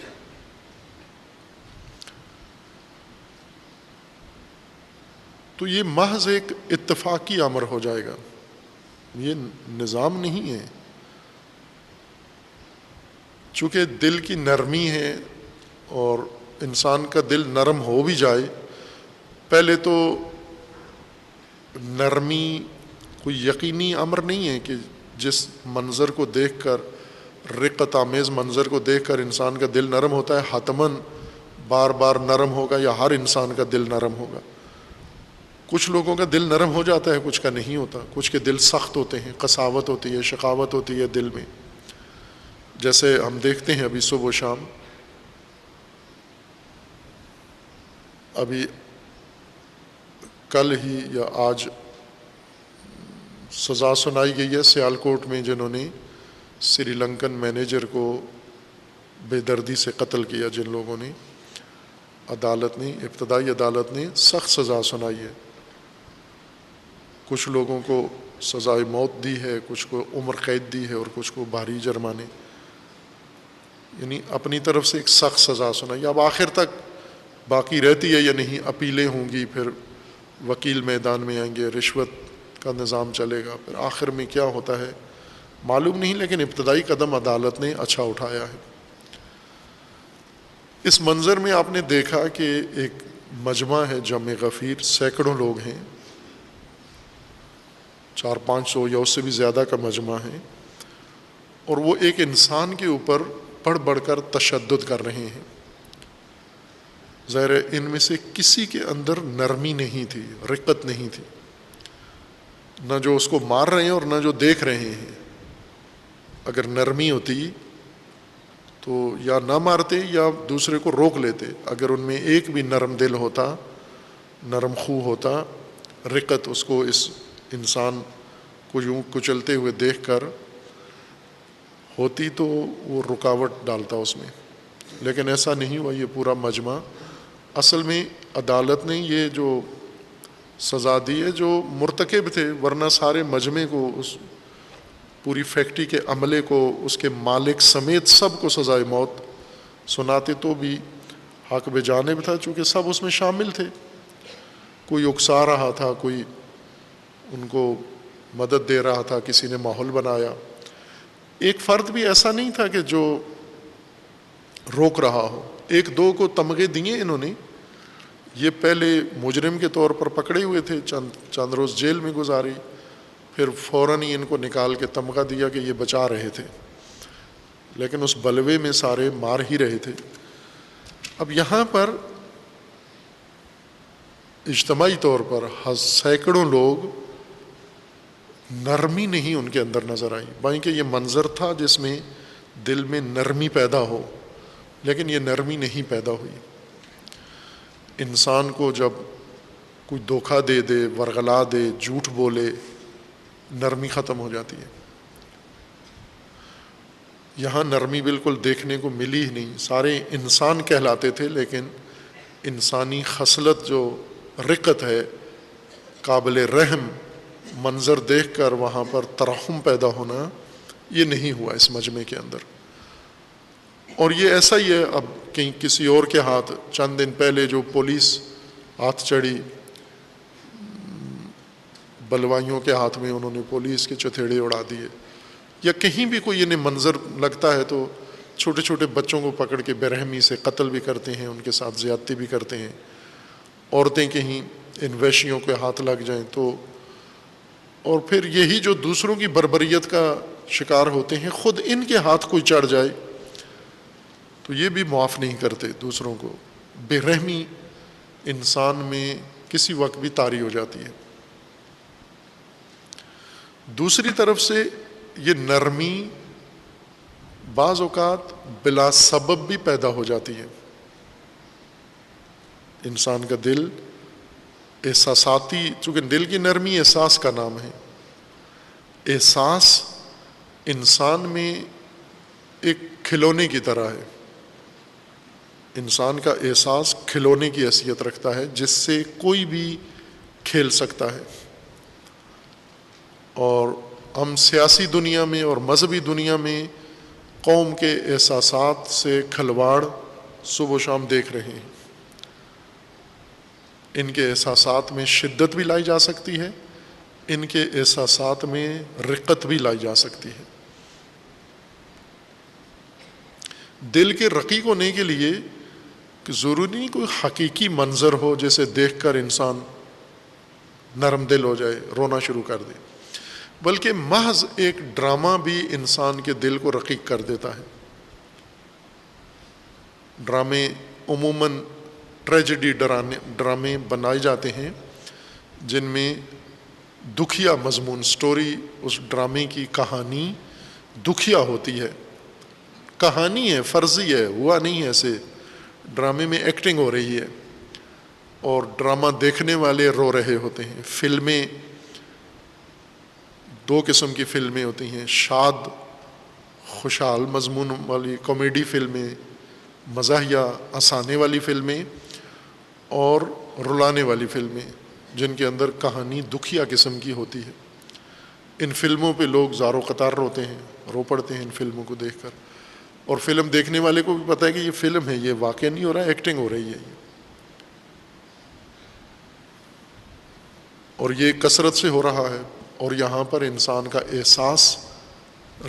تو یہ محض ایک اتفاقی امر ہو جائے گا، یہ نظام نہیں ہے۔ چونکہ دل کی نرمی ہے اور انسان کا دل نرم ہو بھی جائے، پہلے تو نرمی کوئی یقینی امر نہیں ہے کہ جس منظر کو دیکھ کر، رقت آمیز منظر کو دیکھ کر انسان کا دل نرم ہوتا ہے، حتماً بار بار نرم ہوگا یا ہر انسان کا دل نرم ہوگا۔ کچھ لوگوں کا دل نرم ہو جاتا ہے، کچھ کا نہیں ہوتا، کچھ کے دل سخت ہوتے ہیں، قساوت ہوتی ہے، شقاوت ہوتی ہے دل میں۔ جیسے ہم دیکھتے ہیں ابھی صبح و شام، ابھی کل ہی یا آج سزا سنائی گئی ہے سیالکوٹ میں، جنہوں نے سری لنکن مینیجر کو بے دردی سے قتل کیا، جن لوگوں نے، عدالت نے، ابتدائی عدالت نے سخت سزا سنائی ہے۔ کچھ لوگوں کو سزائے موت دی ہے، کچھ کو عمر قید دی ہے، اور کچھ کو بھاری جرمانے، یعنی اپنی طرف سے ایک سخت سزا سنائی۔ اب آخر تک باقی رہتی ہے یا نہیں، اپیلیں ہوں گی، پھر وکیل میدان میں آئیں گے، رشوت کا نظام چلے گا، پھر آخر میں کیا ہوتا ہے معلوم نہیں، لیکن ابتدائی قدم عدالت نے اچھا اٹھایا ہے۔ اس منظر میں آپ نے دیکھا کہ ایک مجمع ہے جمع غفیر، سینکڑوں لوگ ہیں، 400-500 یا اس سے بھی زیادہ کا مجمع ہے، اور وہ ایک انسان کے اوپر بڑھ بڑھ کر تشدد کر رہے ہیں۔ ظاہر ہے ان میں سے کسی کے اندر نرمی نہیں تھی، رقت نہیں تھی، نہ جو اس کو مار رہے ہیں اور نہ جو دیکھ رہے ہیں۔ اگر نرمی ہوتی تو یا نہ مارتے یا دوسرے کو روک لیتے. اگر ان میں ایک بھی نرم دل ہوتا, نرم خو ہوتا, رقت اس کو اس انسان کو یوں کچلتے ہوئے دیکھ کر ہوتی تو وہ رکاوٹ ڈالتا اس میں. لیکن ایسا نہیں ہوا. یہ پورا مجمع اصل میں عدالت نے یہ جو سزا دی ہے جو مرتکب تھے, ورنہ سارے مجمع کو, اس پوری فیکٹری کے عملے کو, اس کے مالک سمیت سب کو سزائے موت سناتے تو بھی حق بجانب تھا, چونکہ سب اس میں شامل تھے. کوئی اکسا رہا تھا, کوئی ان کو مدد دے رہا تھا, کسی نے ماحول بنایا. ایک فرد بھی ایسا نہیں تھا کہ جو روک رہا ہو. ایک دو کو تمغے دیے انہوں نے. یہ پہلے مجرم کے طور پر پکڑے ہوئے تھے, چند روز جیل میں گزاری, پھر فوراً ہی ان کو نکال کے تمغہ دیا کہ یہ بچا رہے تھے, لیکن اس بلوے میں سارے مار ہی رہے تھے. اب یہاں پر اجتماعی طور پر سینکڑوں لوگ, نرمی نہیں ان کے اندر نظر آئی. بلکہ یہ منظر تھا جس میں دل میں نرمی پیدا ہو, لیکن یہ نرمی نہیں پیدا ہوئی. انسان کو جب کوئی دھوکہ دے دے, ورغلا دے, جھوٹ بولے, نرمی ختم ہو جاتی ہے. یہاں نرمی بالکل دیکھنے کو ملی ہی نہیں. سارے انسان کہلاتے تھے, لیکن انسانی خصلت جو رقت ہے, قابل رحم, منظر دیکھ کر وہاں پر ترحم پیدا ہونا, یہ نہیں ہوا اس مجمع کے اندر. اور یہ ایسا ہی ہے. اب کہیں کسی اور کے ہاتھ, چند دن پہلے جو پولیس ہاتھ چڑھی, بلوائیوں کے ہاتھ میں انہوں نے پولیس کے چتھیڑے اڑا دیے, یا کہیں بھی کوئی انہیں منظر لگتا ہے تو چھوٹے چھوٹے بچوں کو پکڑ کے بے رحمی سے قتل بھی کرتے ہیں, ان کے ساتھ زیادتی بھی کرتے ہیں. عورتیں کہیں ان وحشیوں کے ہاتھ لگ جائیں تو, اور پھر یہی جو دوسروں کی بربریت کا شکار ہوتے ہیں, خود ان کے ہاتھ کوئی چڑھ جائے تو یہ بھی معاف نہیں کرتے دوسروں کو. بے رحمی انسان میں کسی وقت بھی طاری ہو جاتی ہے. دوسری طرف سے یہ نرمی بعض اوقات بلا سبب بھی پیدا ہو جاتی ہے. انسان کا دل احساساتی, چونکہ دل کی نرمی احساس کا نام ہے. احساس انسان میں ایک کھلونے کی طرح ہے. انسان کا احساس کھلونے کی حیثیت رکھتا ہے جس سے کوئی بھی کھیل سکتا ہے. اور ہم سیاسی دنیا میں اور مذہبی دنیا میں قوم کے احساسات سے کھلواڑ صبح و شام دیکھ رہے ہیں. ان کے احساسات میں شدت بھی لائی جا سکتی ہے, ان کے احساسات میں رقت بھی لائی جا سکتی ہے. دل کے رقیق ہونے کے لیے کہ ضروری نہیں کوئی حقیقی منظر ہو جسے دیکھ کر انسان نرم دل ہو جائے, رونا شروع کر دے, بلکہ محض ایک ڈرامہ بھی انسان کے دل کو رقیق کر دیتا ہے. ڈرامے عموماً ٹریجڈی ڈرامے بنائے جاتے ہیں جن میں دکھیا مضمون, سٹوری, اس ڈرامے کی کہانی دکھیا ہوتی ہے. کہانی ہے, فرضی ہے, ہوا نہیں ہے ایسے. ڈرامے میں ایکٹنگ ہو رہی ہے اور ڈرامہ دیکھنے والے رو رہے ہوتے ہیں. فلمیں دو قسم کی فلمیں ہوتی ہیں, شاد خوشحال مضمون والی کامیڈی فلمیں, مزاحیہ ہنسانے والی فلمیں, اور رلانے والی فلمیں جن کے اندر کہانی دکھیا قسم کی ہوتی ہے. ان فلموں پہ لوگ زار و قطار روتے ہیں, رو پڑتے ہیں ان فلموں کو دیکھ کر. اور فلم دیکھنے والے کو بھی پتہ ہے کہ یہ فلم ہے, یہ واقعہ نہیں ہو رہا ہے, ایکٹنگ ہو رہی ہے. اور یہ کثرت سے ہو رہا ہے. اور یہاں پر انسان کا احساس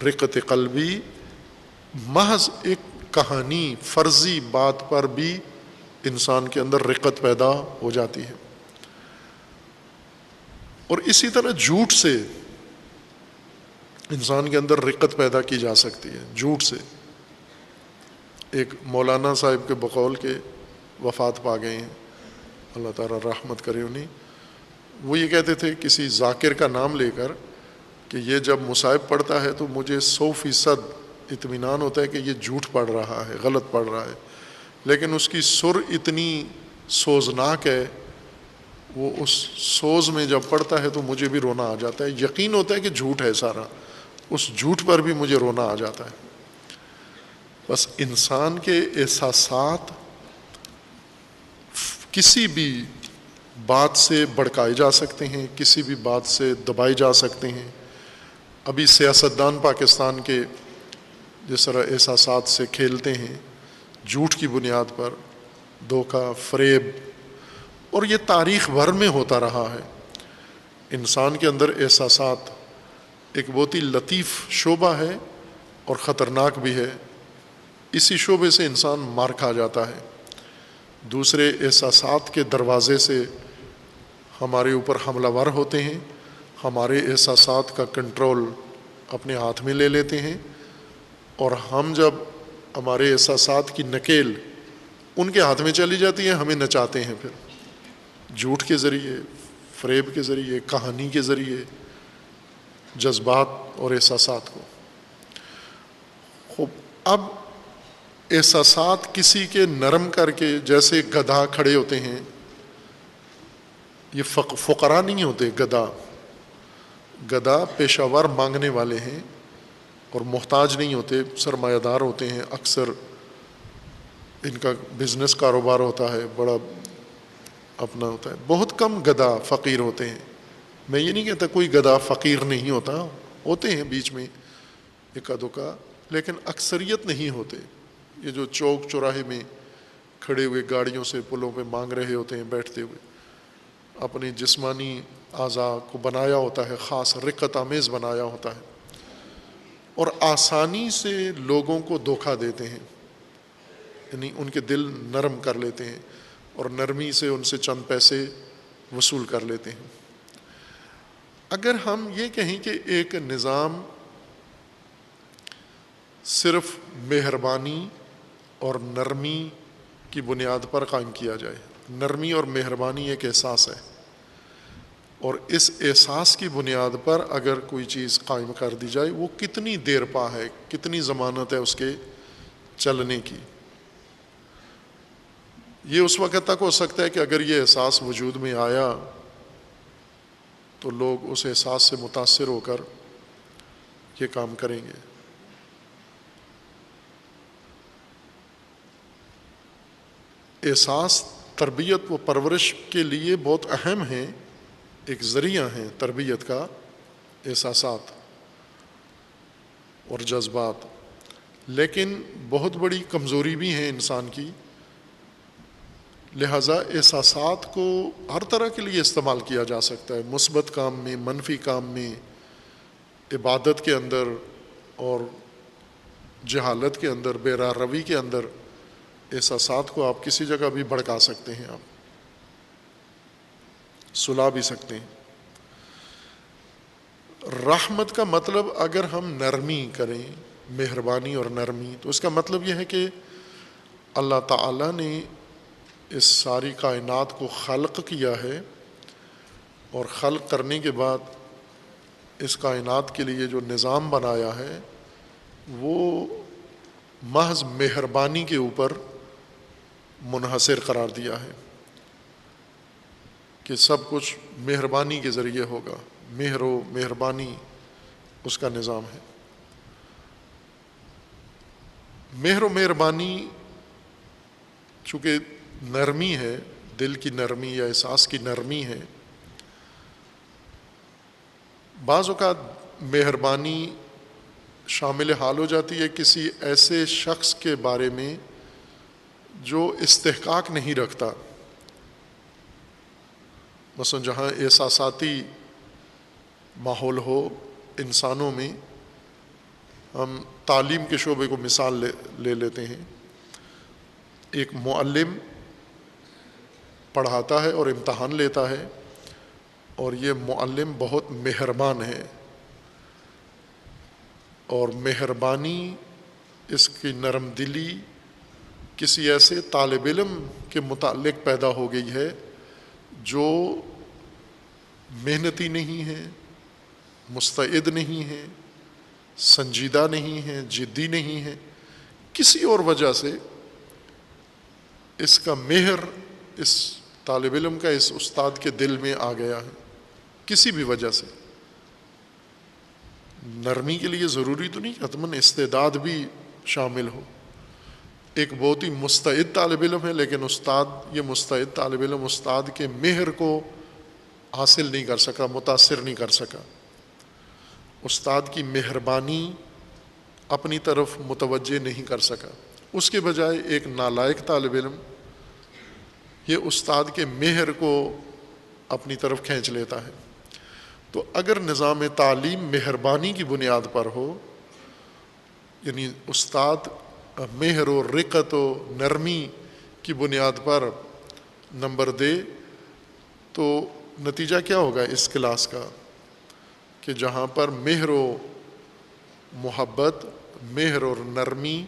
رقت قلبی محض ایک کہانی, فرضی بات پر بھی انسان کے اندر رقت پیدا ہو جاتی ہے. اور اسی طرح جھوٹ سے انسان کے اندر رقت پیدا کی جا سکتی ہے. جھوٹ سے ایک مولانا صاحب کے بقول کے وفات پا گئے ہیں, اللہ تعالیٰ رحمت کرے انہیں. وہ یہ کہتے تھے کسی ذاکر کا نام لے کر کہ یہ جب مصائب پڑھتا ہے تو مجھے 100% اطمینان ہوتا ہے کہ یہ جھوٹ پڑھ رہا ہے، غلط پڑھ رہا ہے، لیکن اس کی سر اتنی سوزناک ہے، وہ اس سوز میں جب پڑھتا ہے تو مجھے بھی رونا آ جاتا ہے، یقین ہوتا ہے کہ جھوٹ ہے سارا، اس جھوٹ پر بھی مجھے رونا آ جاتا ہے۔ بس انسان کے احساسات کسی بھی بات سے بھڑکائے جا سکتے ہیں، کسی بھی بات سے دبائے جا سکتے ہیں۔ ابھی سیاستدان پاکستان کے جس طرح احساسات سے کھیلتے ہیں، جھوٹ کی بنیاد پر، دھوکہ، فریب، اور یہ تاریخ بھر میں ہوتا رہا ہے۔ انسان کے اندر احساسات ایک بہت ہی لطیف شعبہ ہے اور خطرناک بھی ہے، اسی شعبے سے انسان مار کھا جاتا ہے۔ دوسرے احساسات کے دروازے سے ہمارے اوپر حملہ ور ہوتے ہیں، ہمارے احساسات کا کنٹرول اپنے ہاتھ میں لے لیتے ہیں، اور ہم جب ہمارے احساسات کی نکیل ان کے ہاتھ میں چلی جاتی ہے، ہمیں نچاتے ہیں پھر جھوٹ کے ذریعے، فریب کے ذریعے، کہانی کے ذریعے، جذبات اور احساسات کو۔ خوب، اب احساسات کسی کے نرم کر کے، جیسے گدھا کھڑے ہوتے ہیں، یہ فقراء نہیں ہوتے، گدھا پیشہ ور مانگنے والے ہیں اور محتاج نہیں ہوتے، سرمایہ دار ہوتے ہیں، اکثر ان کا بزنس کاروبار ہوتا ہے، بڑا اپنا ہوتا ہے۔ بہت کم گدھا فقیر ہوتے ہیں۔ میں یہ نہیں کہتا کوئی گدھا فقیر نہیں ہوتا، ہوتے ہیں بیچ میں اکا دکا، لیکن اکثریت نہیں ہوتے۔ یہ جو چوک چوراہے میں کھڑے ہوئے گاڑیوں سے پلوں پہ مانگ رہے ہوتے ہیں بیٹھتے ہوئے، اپنی جسمانی اعضاء کو بنایا ہوتا ہے، خاص رقت آمیز بنایا ہوتا ہے، اور آسانی سے لوگوں کو دھوکہ دیتے ہیں، یعنی ان کے دل نرم کر لیتے ہیں اور نرمی سے ان سے چند پیسے وصول کر لیتے ہیں۔ اگر ہم یہ کہیں کہ ایک نظام صرف مہربانی اور نرمی کی بنیاد پر قائم کیا جائے، نرمی اور مہربانی ایک احساس ہے، اور اس احساس کی بنیاد پر اگر کوئی چیز قائم کر دی جائے، وہ کتنی دیر پا ہے، کتنی ضمانت ہے اس کے چلنے کی۔ یہ اس وقت تک ہو سکتا ہے کہ اگر یہ احساس وجود میں آیا تو لوگ اس احساس سے متاثر ہو کر یہ کام کریں گے۔ احساس تربیت و پرورش کے لیے بہت اہم ہیں، ایک ذریعہ ہیں تربیت کا، احساسات اور جذبات، لیکن بہت بڑی کمزوری بھی ہے انسان کی، لہٰذا احساسات کو ہر طرح کے لیے استعمال کیا جا سکتا ہے، مثبت کام میں، منفی کام میں، عبادت کے اندر اور جہالت کے اندر، بے راہ روی کے اندر۔ احساسات کو آپ کسی جگہ بھی بھڑکا سکتے ہیں، آپ سلا بھی سکتے ہیں۔ رحمت کا مطلب، اگر ہم نرمی کریں، مہربانی اور نرمی، تو اس کا مطلب یہ ہے کہ اللہ تعالیٰ نے اس ساری کائنات کو خلق کیا ہے، اور خلق کرنے کے بعد اس کائنات کے لیے جو نظام بنایا ہے وہ محض مہربانی کے اوپر منحصر قرار دیا ہے، کہ سب کچھ مہربانی کے ذریعے ہوگا، مہر و مہربانی اس کا نظام ہے۔ مہر و مہربانی چونکہ نرمی ہے، دل کی نرمی یا احساس کی نرمی ہے، بعض اوقات مہربانی شامل حال ہو جاتی ہے کسی ایسے شخص کے بارے میں جو استحقاق نہیں رکھتا، مثلا جہاں احساساتی ماحول ہو انسانوں میں، ہم تعلیم کے شعبے کو مثال لے لیتے ہیں۔ ایک معلم پڑھاتا ہے اور امتحان لیتا ہے، اور یہ معلم بہت مہربان ہے، اور مہربانی، اس کی نرم دلی کسی ایسے طالب علم کے متعلق پیدا ہو گئی ہے جو محنتی نہیں ہے، مستعد نہیں ہے، سنجیدہ نہیں ہیں، جدی نہیں ہیں، کسی اور وجہ سے اس کا مہر اس طالب علم کا اس استاد کے دل میں آ گیا ہے، کسی بھی وجہ سے. نرمی کے لیے ضروری تو نہیں حتماً استعداد بھی شامل ہو. ایک بہت ہی مستعد طالب علم ہے، لیکن یہ مستعد طالب علم استاد کے مہر کو حاصل نہیں کر سکا، متاثر نہیں کر سکا، استاد کی مہربانی اپنی طرف متوجہ نہیں کر سکا. اس کے بجائے ایک نالائق طالب علم یہ استاد کے مہر کو اپنی طرف کھینچ لیتا ہے. تو اگر نظام تعلیم مہربانی کی بنیاد پر ہو، یعنی استاد مہر و رقت و نرمی کی بنیاد پر نمبر دے، تو نتیجہ کیا ہوگا اس کلاس کا کہ جہاں پر مہر و محبت، مہر اور نرمی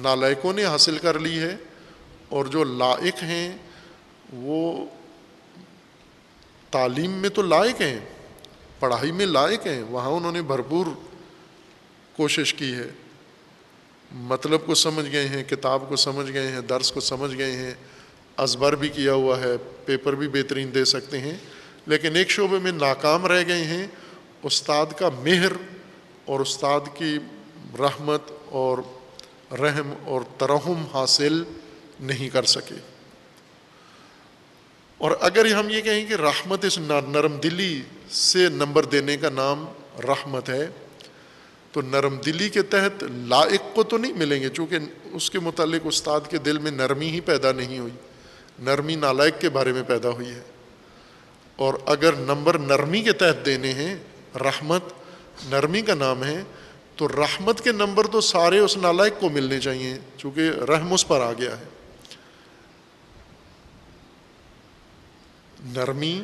نالائقوں نے حاصل کر لی ہے، اور جو لائق ہیں وہ تعلیم میں تو لائق ہیں، پڑھائی میں لائق ہیں، وہاں انہوں نے بھرپور کوشش کی ہے، مطلب کو سمجھ گئے ہیں، کتاب کو سمجھ گئے ہیں، درس کو سمجھ گئے ہیں، ازبر بھی کیا ہوا ہے، پیپر بھی بہترین دے سکتے ہیں، لیکن ایک شعبے میں ناکام رہ گئے ہیں، استاد کا مہر اور استاد کی رحمت اور رحم اور ترحم حاصل نہیں کر سکے. اور اگر ہم یہ کہیں کہ رحمت اس نرم دلی سے نمبر دینے کا نام رحمت ہے، تو نرم دلی کے تحت لائق کو تو نہیں ملیں گے، چونکہ اس کے متعلق استاد کے دل میں نرمی ہی پیدا نہیں ہوئی، نرمی نالائق کے بارے میں پیدا ہوئی ہے. اور اگر نمبر نرمی کے تحت دینے ہیں، رحمت نرمی کا نام ہے، تو رحمت کے نمبر تو سارے اس نالائق کو ملنے چاہیے، چونکہ رحم اس پر آ گیا ہے. نرمی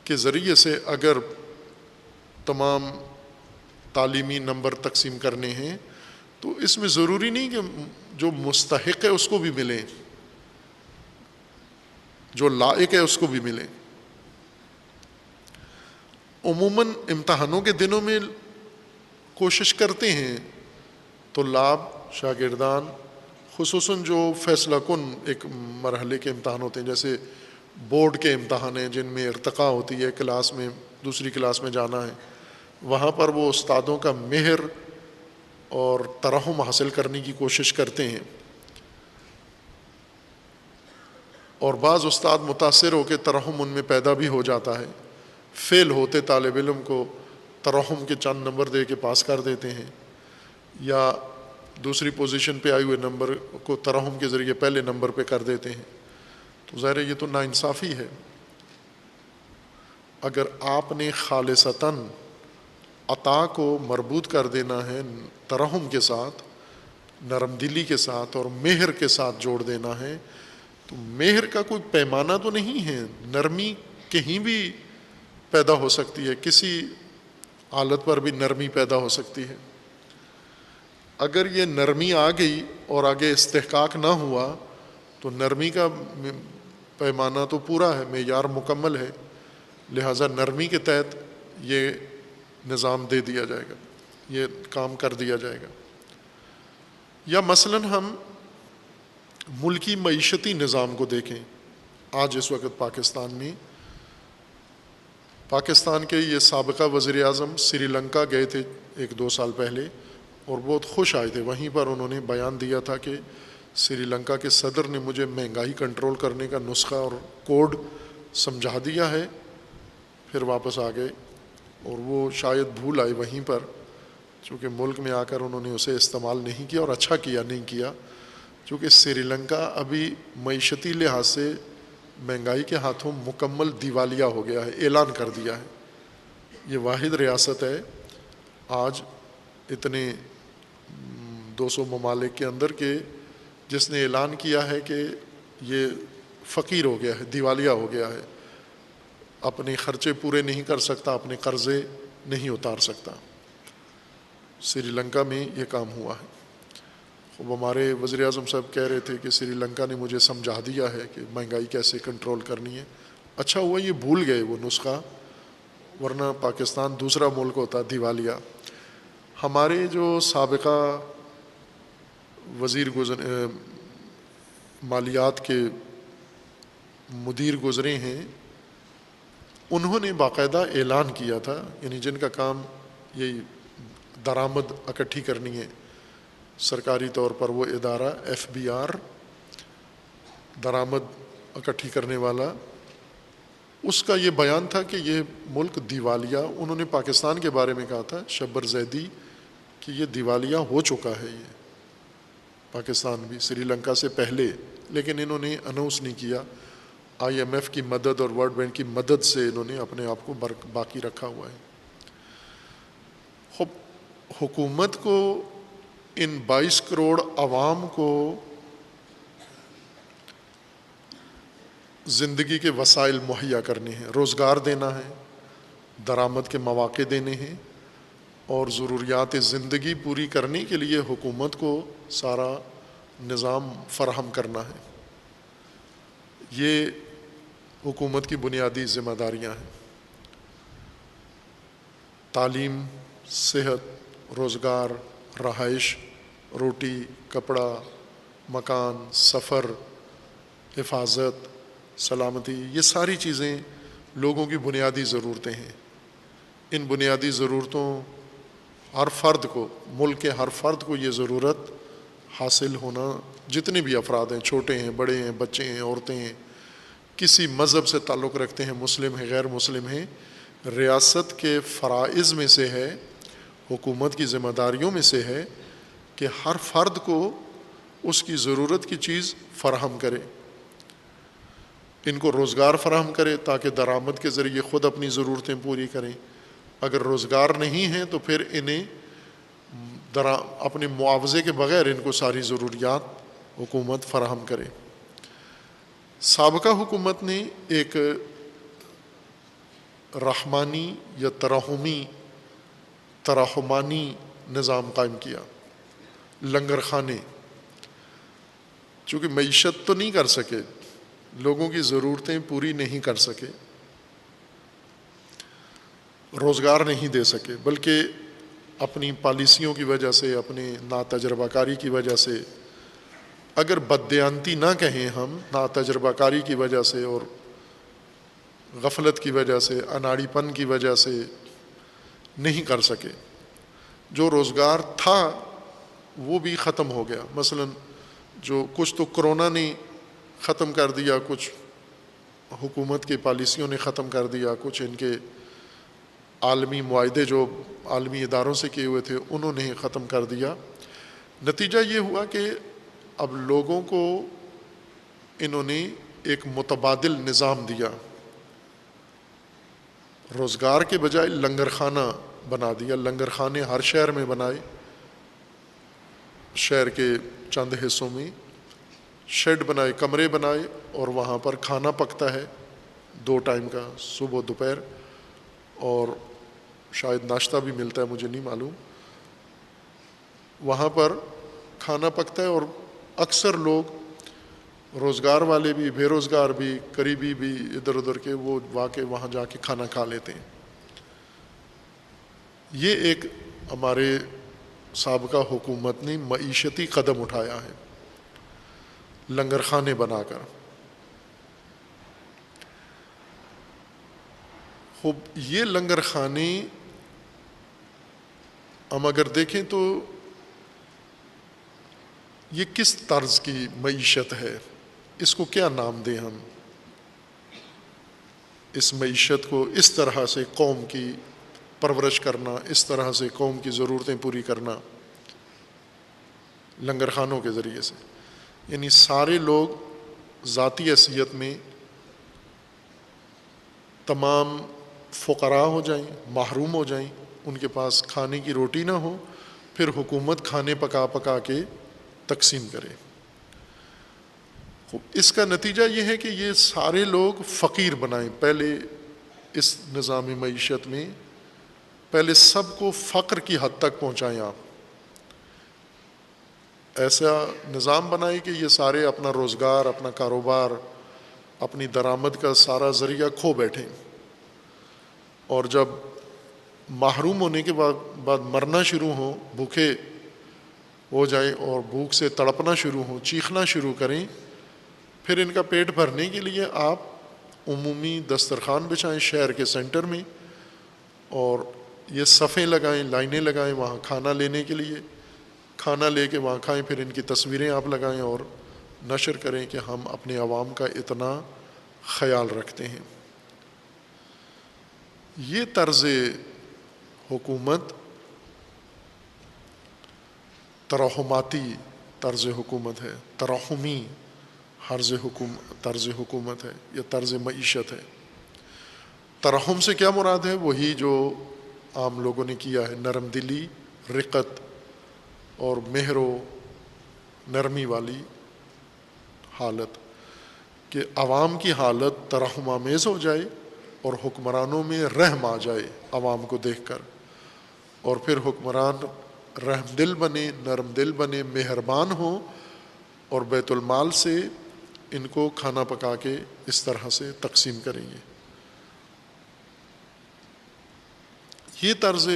کے ذریعے سے اگر تمام تعلیمی نمبر تقسیم کرنے ہیں تو اس میں ضروری نہیں کہ جو مستحق ہے اس کو بھی ملے، جو لائق ہے اس کو بھی ملے. عموماً امتحانوں کے دنوں میں کوشش کرتے ہیں طلاب، شاگردان، خصوصاً جو فیصلہ کن ایک مرحلے کے امتحان ہوتے ہیں، جیسے بورڈ کے امتحان ہیں جن میں ارتقاء ہوتی ہے، کلاس میں دوسری کلاس میں جانا ہے، وہاں پر وہ استادوں کا مہر اور ترحم حاصل کرنے کی کوشش کرتے ہیں. اور بعض استاد متاثر ہو کے ترحم ان میں پیدا بھی ہو جاتا ہے، فیل ہوتے طالب علم کو ترحم کے چند نمبر دے کے پاس کر دیتے ہیں، یا دوسری پوزیشن پہ آئے ہوئے نمبر کو ترحم کے ذریعے پہلے نمبر پہ کر دیتے ہیں. تو ظاہر ہے یہ تو ناانصافی ہے. اگر آپ نے خالصتاً عطا کو مربوط کر دینا ہے ترحم کے ساتھ، نرم دلی کے ساتھ اور مہر کے ساتھ جوڑ دینا ہے، تو مہر کا کوئی پیمانہ تو نہیں ہے، نرمی کہیں بھی پیدا ہو سکتی ہے، کسی حالت پر بھی نرمی پیدا ہو سکتی ہے. اگر یہ نرمی آ گئی اور آگے استحقاق نہ ہوا تو نرمی کا پیمانہ تو پورا ہے، معیار مکمل ہے، لہٰذا نرمی کے تحت یہ نظام دے دیا جائے گا، یہ کام کر دیا جائے گا. یا مثلاً ہم ملکی معیشتی نظام کو دیکھیں. آج اس وقت پاکستان کے یہ سابقہ وزیر اعظم سری لنکا گئے تھے 1-2 سال پہلے، اور بہت خوش آئے تھے. وہیں پر انہوں نے بیان دیا تھا کہ سری لنکا کے صدر نے مجھے مہنگائی کنٹرول کرنے کا نسخہ اور کوڈ سمجھا دیا ہے. پھر واپس آ گئے، اور وہ شاید بھول آئے وہیں پر، چونکہ ملک میں آ کر انہوں نے اسے استعمال نہیں کیا، اور اچھا کیا نہیں کیا، چونکہ سری لنکا ابھی معیشتی لحاظ سے مہنگائی کے ہاتھوں مکمل دیوالیہ ہو گیا ہے، اعلان کر دیا ہے. یہ واحد ریاست ہے آج اتنے 200 ممالک کے اندر کے جس نے اعلان کیا ہے کہ یہ فقیر ہو گیا ہے، دیوالیہ ہو گیا ہے، اپنے خرچے پورے نہیں کر سکتا، اپنے قرضے نہیں اتار سکتا. سری لنکا میں یہ کام ہوا ہے. اب ہمارے وزیر اعظم صاحب کہہ رہے تھے کہ سری لنکا نے مجھے سمجھا دیا ہے کہ مہنگائی کیسے کنٹرول کرنی ہے. اچھا ہوا یہ بھول گئے وہ نسخہ، ورنہ پاکستان دوسرا ملک ہوتا دیوالیہ. ہمارے جو سابقہ وزیر مالیات کے مدیر گزرے ہیں، انہوں نے باقاعدہ اعلان کیا تھا، یعنی جن کا کام یہی درآمد اکٹھی کرنی ہے سرکاری طور پر، وہ ادارہ FBR، درآمد اکٹھی کرنے والا، اس کا یہ بیان تھا کہ یہ ملک دیوالیہ، انہوں نے پاکستان کے بارے میں کہا تھا شبر زیدی کہ یہ دیوالیہ ہو چکا ہے، یہ پاکستان بھی سری لنکا سے پہلے، لیکن انہوں نے اناؤنس نہیں کیا۔ IMF کی مدد اور ورلڈ بینک کی مدد سے انہوں نے اپنے آپ کو باقی رکھا ہوا ہے۔ حکومت کو ان 22 کروڑ عوام کو زندگی کے وسائل مہیا کرنے ہیں، روزگار دینا ہے، درآمد کے مواقع دینے ہیں، اور ضروریات زندگی پوری کرنے کے لیے حکومت کو سارا نظام فراہم کرنا ہے۔ یہ حکومت کی بنیادی ذمہ داریاں ہیں۔ تعلیم، صحت، روزگار، رہائش، روٹی، کپڑا، مکان، سفر، حفاظت، سلامتی، یہ ساری چیزیں لوگوں کی بنیادی ضرورتیں ہیں۔ ان بنیادی ضرورتوں ہر فرد کو، ملک کے ہر فرد کو یہ ضرورت حاصل ہونا، جتنے بھی افراد ہیں، چھوٹے ہیں، بڑے ہیں، بچے ہیں، عورتیں ہیں، کسی مذہب سے تعلق رکھتے ہیں، مسلم ہیں، غیر مسلم ہیں، ریاست کے فرائض میں سے ہے، حکومت کی ذمہ داریوں میں سے ہے کہ ہر فرد کو اس کی ضرورت کی چیز فراہم کرے، ان کو روزگار فراہم کرے تاکہ درآمد کے ذریعے خود اپنی ضرورتیں پوری کریں۔ اگر روزگار نہیں ہیں تو پھر انہیں اپنے معاوضے کے بغیر ان کو ساری ضروریات حکومت فراہم کرے۔ سابقہ حکومت نے ایک رحمانی یا ترحمانی نظام قائم کیا، لنگر خانے، چونکہ معیشت تو نہیں کر سکے، لوگوں کی ضرورتیں پوری نہیں کر سکے، روزگار نہیں دے سکے، بلکہ اپنی پالیسیوں کی وجہ سے، اپنے ناتجربہ کاری کی وجہ سے، اگر بددیانتی نہ کہیں ہم، ناتجربہ کاری کی وجہ سے اور غفلت کی وجہ سے، اناڑی پن کی وجہ سے نہیں کر سکے۔ جو روزگار تھا وہ بھی ختم ہو گیا، مثلا جو کچھ تو کرونا نے ختم کر دیا، کچھ حکومت کی پالیسیوں نے ختم کر دیا، کچھ ان کے عالمی معاہدے جو عالمی اداروں سے کیے ہوئے تھے انہوں نے ختم کر دیا۔ نتیجہ یہ ہوا کہ اب لوگوں کو انہوں نے ایک متبادل نظام دیا، روزگار کے بجائے لنگر خانہ بنا دیا، لنگر خانے ہر شہر میں بنائے، شہر کے چند حصوں میں شیڈ بنائے، کمرے بنائے، اور وہاں پر کھانا پکتا ہے 2 ٹائم کا، صبح دوپہر، اور شاید ناشتہ بھی ملتا ہے، مجھے نہیں معلوم۔ وہاں پر کھانا پکتا ہے اور اکثر لوگ، روزگار والے بھی، بے روزگار بھی، قریبی بھی، ادھر ادھر کے، وہ وہاں جا کے کھانا کھا لیتے ہیں۔ یہ ایک ہمارے سابقہ حکومت نے معیشتی قدم اٹھایا ہے، لنگر خانے بنا کر۔ خوب، یہ لنگر خانے ہم اگر دیکھیں تو یہ کس طرز کی معیشت ہے، اس کو کیا نام دیں ہم؟ اس معیشت کو اس طرح سے قوم کی پرورش کرنا، اس طرح سے قوم کی ضرورتیں پوری کرنا لنگر خانوں کے ذریعے سے، یعنی سارے لوگ ذاتی حیثیت میں تمام فقراء ہو جائیں، محروم ہو جائیں، ان کے پاس کھانے کی روٹی نہ ہو، پھر حکومت کھانے پکا پکا کے تقسیم کرے۔ اس کا نتیجہ یہ ہے کہ یہ سارے لوگ فقیر بنائیں۔ پہلے اس نظام معیشت میں پہلے سب کو فقر کی حد تک پہنچائیں، آپ ایسا نظام بنائیں کہ یہ سارے اپنا روزگار، اپنا کاروبار، اپنی درآمد کا سارا ذریعہ کھو بیٹھیں، اور جب محروم ہونے کے بعد مرنا شروع ہوں، بھوکے ہو جائیں اور بھوک سے تڑپنا شروع ہوں، چیخنا شروع کریں، پھر ان کا پیٹ بھرنے کے لیے آپ عمومی دسترخوان بچھائیں شہر کے سینٹر میں، اور یہ صفیں لگائیں، لائنیں لگائیں وہاں کھانا لینے کے لیے، کھانا لے کے وہاں کھائیں، پھر ان کی تصویریں آپ لگائیں اور نشر کریں کہ ہم اپنے عوام کا اتنا خیال رکھتے ہیں۔ یہ طرز حکومت ترحماتی طرز حکومت ہے، ترحمی طرز حکومت ہے، یہ طرز معیشت ہے۔ ترحم سے کیا مراد ہے؟ وہی جو عام لوگوں نے کیا ہے، نرم دلی، رقت اور مہر و نرمی والی حالت، کہ عوام کی حالت ترحم آمیز ہو جائے اور حکمرانوں میں رحم آ جائے عوام کو دیکھ کر، اور پھر حکمران رحم دل بنے، نرم دل بنے، مہربان ہوں، اور بیت المال سے ان کو کھانا پکا کے اس طرح سے تقسیم کریں گے۔ یہ طرز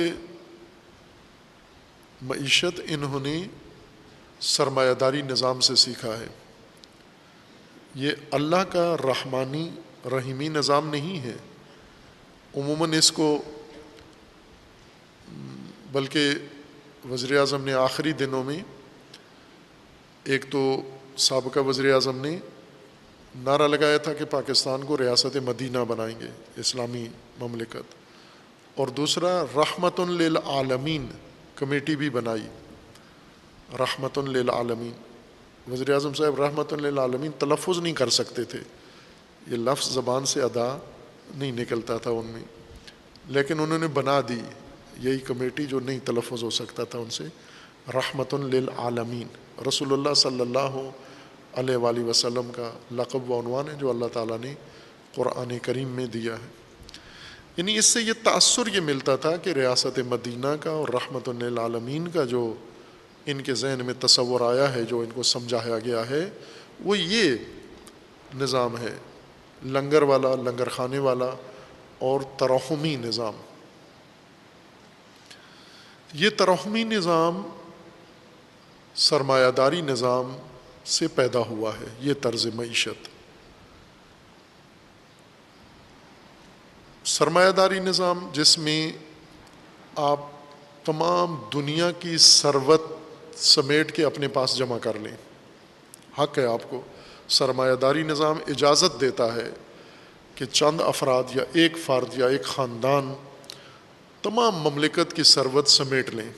معیشت انہوں نے سرمایہ داری نظام سے سیکھا ہے۔ یہ اللہ کا رحمانی رحیمی نظام نہیں ہے۔ عموماً اس کو، بلکہ وزیر اعظم نے آخری دنوں میں، ایک تو سابقہ وزیر اعظم نے نعرہ لگایا تھا کہ پاکستان کو ریاست مدینہ بنائیں گے، اسلامی مملکت، اور دوسرا رحمت للعالمین کمیٹی بھی بنائی، رحمت للعالمین۔ وزیر اعظم صاحب رحمت للعالمین تلفظ نہیں کر سکتے تھے، یہ لفظ زبان سے ادا نہیں نکلتا تھا ان میں، لیکن انہوں نے بنا دی یہی کمیٹی جو نہیں تلفظ ہو سکتا تھا ان سے، رحمت للعالمین۔ رسول اللہ صلی اللہ علیہ وآلہ وسلم کا لقب و عنوان ہے جو اللہ تعالیٰ نے قرآن کریم میں دیا ہے۔ یعنی اس سے یہ تأثر یہ ملتا تھا کہ ریاست مدینہ کا اور رحمت للعالمین کا جو ان کے ذہن میں تصور آیا ہے، جو ان کو سمجھایا گیا ہے، وہ یہ نظام ہے، لنگر والا، لنگر خانے والا اور ترحمی نظام۔ یہ ترحمی نظام سرمایہ داری نظام سے پیدا ہوا ہے، یہ طرز معیشت۔ سرمایہ داری نظام جس میں آپ تمام دنیا کی ثروت سمیٹ کے اپنے پاس جمع کر لیں، حق ہے آپ کو۔ سرمایہ داری نظام اجازت دیتا ہے کہ چند افراد یا ایک فرد یا ایک خاندان تمام مملکت کی ثروت سمیٹ لیں،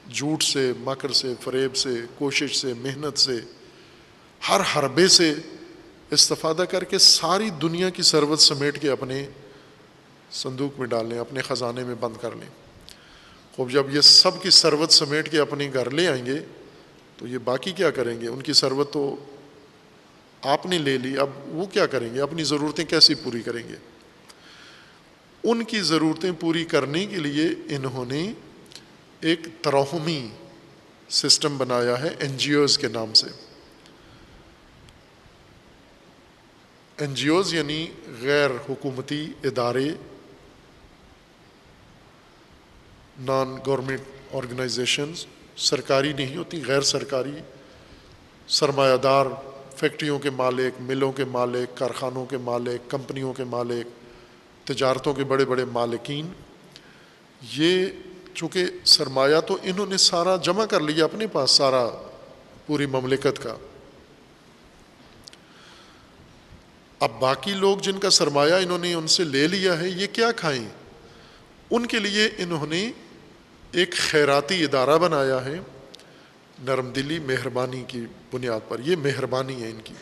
جھوٹ سے، مکر سے، فریب سے، کوشش سے، محنت سے، ہر حربے سے استفادہ کر کے ساری دنیا کی ثروت سمیٹ کے اپنے صندوق میں ڈال لیں، اپنے خزانے میں بند کر لیں۔ خوب جب یہ سب کی ثروت سمیٹ کے اپنے گھر لے آئیں گے تو یہ باقی کیا کریں گے؟ ان کی ثروت تو آپ نے لے لی، اب وہ کیا کریں گے؟ اپنی ضرورتیں کیسی پوری کریں گے؟ ان کی ضرورتیں پوری کرنے کے لیے انہوں نے ایک ترحمی سسٹم بنایا ہے این جی اوز کے نام سے۔ این جی اوز یعنی غیر حکومتی ادارے، نان گورنمنٹ آرگنائزیشنز، سرکاری نہیں ہوتی، غیر سرکاری، سرمایہ دار، فیکٹریوں کے مالک، ملوں کے مالک، کارخانوں کے مالک، کمپنیوں کے مالک، تجارتوں کے بڑے بڑے مالکین، یہ چونکہ سرمایہ تو انہوں نے سارا جمع کر لیا اپنے پاس، سارا پوری مملکت کا، اب باقی لوگ جن کا سرمایہ انہوں نے ان سے لے لیا ہے، یہ کیا کھائیں؟ ان کے لیے انہوں نے ایک خیراتی ادارہ بنایا ہے، نرم دلی، مہربانی کی بنیاد پر۔ یہ مہربانی ہے ان کی۔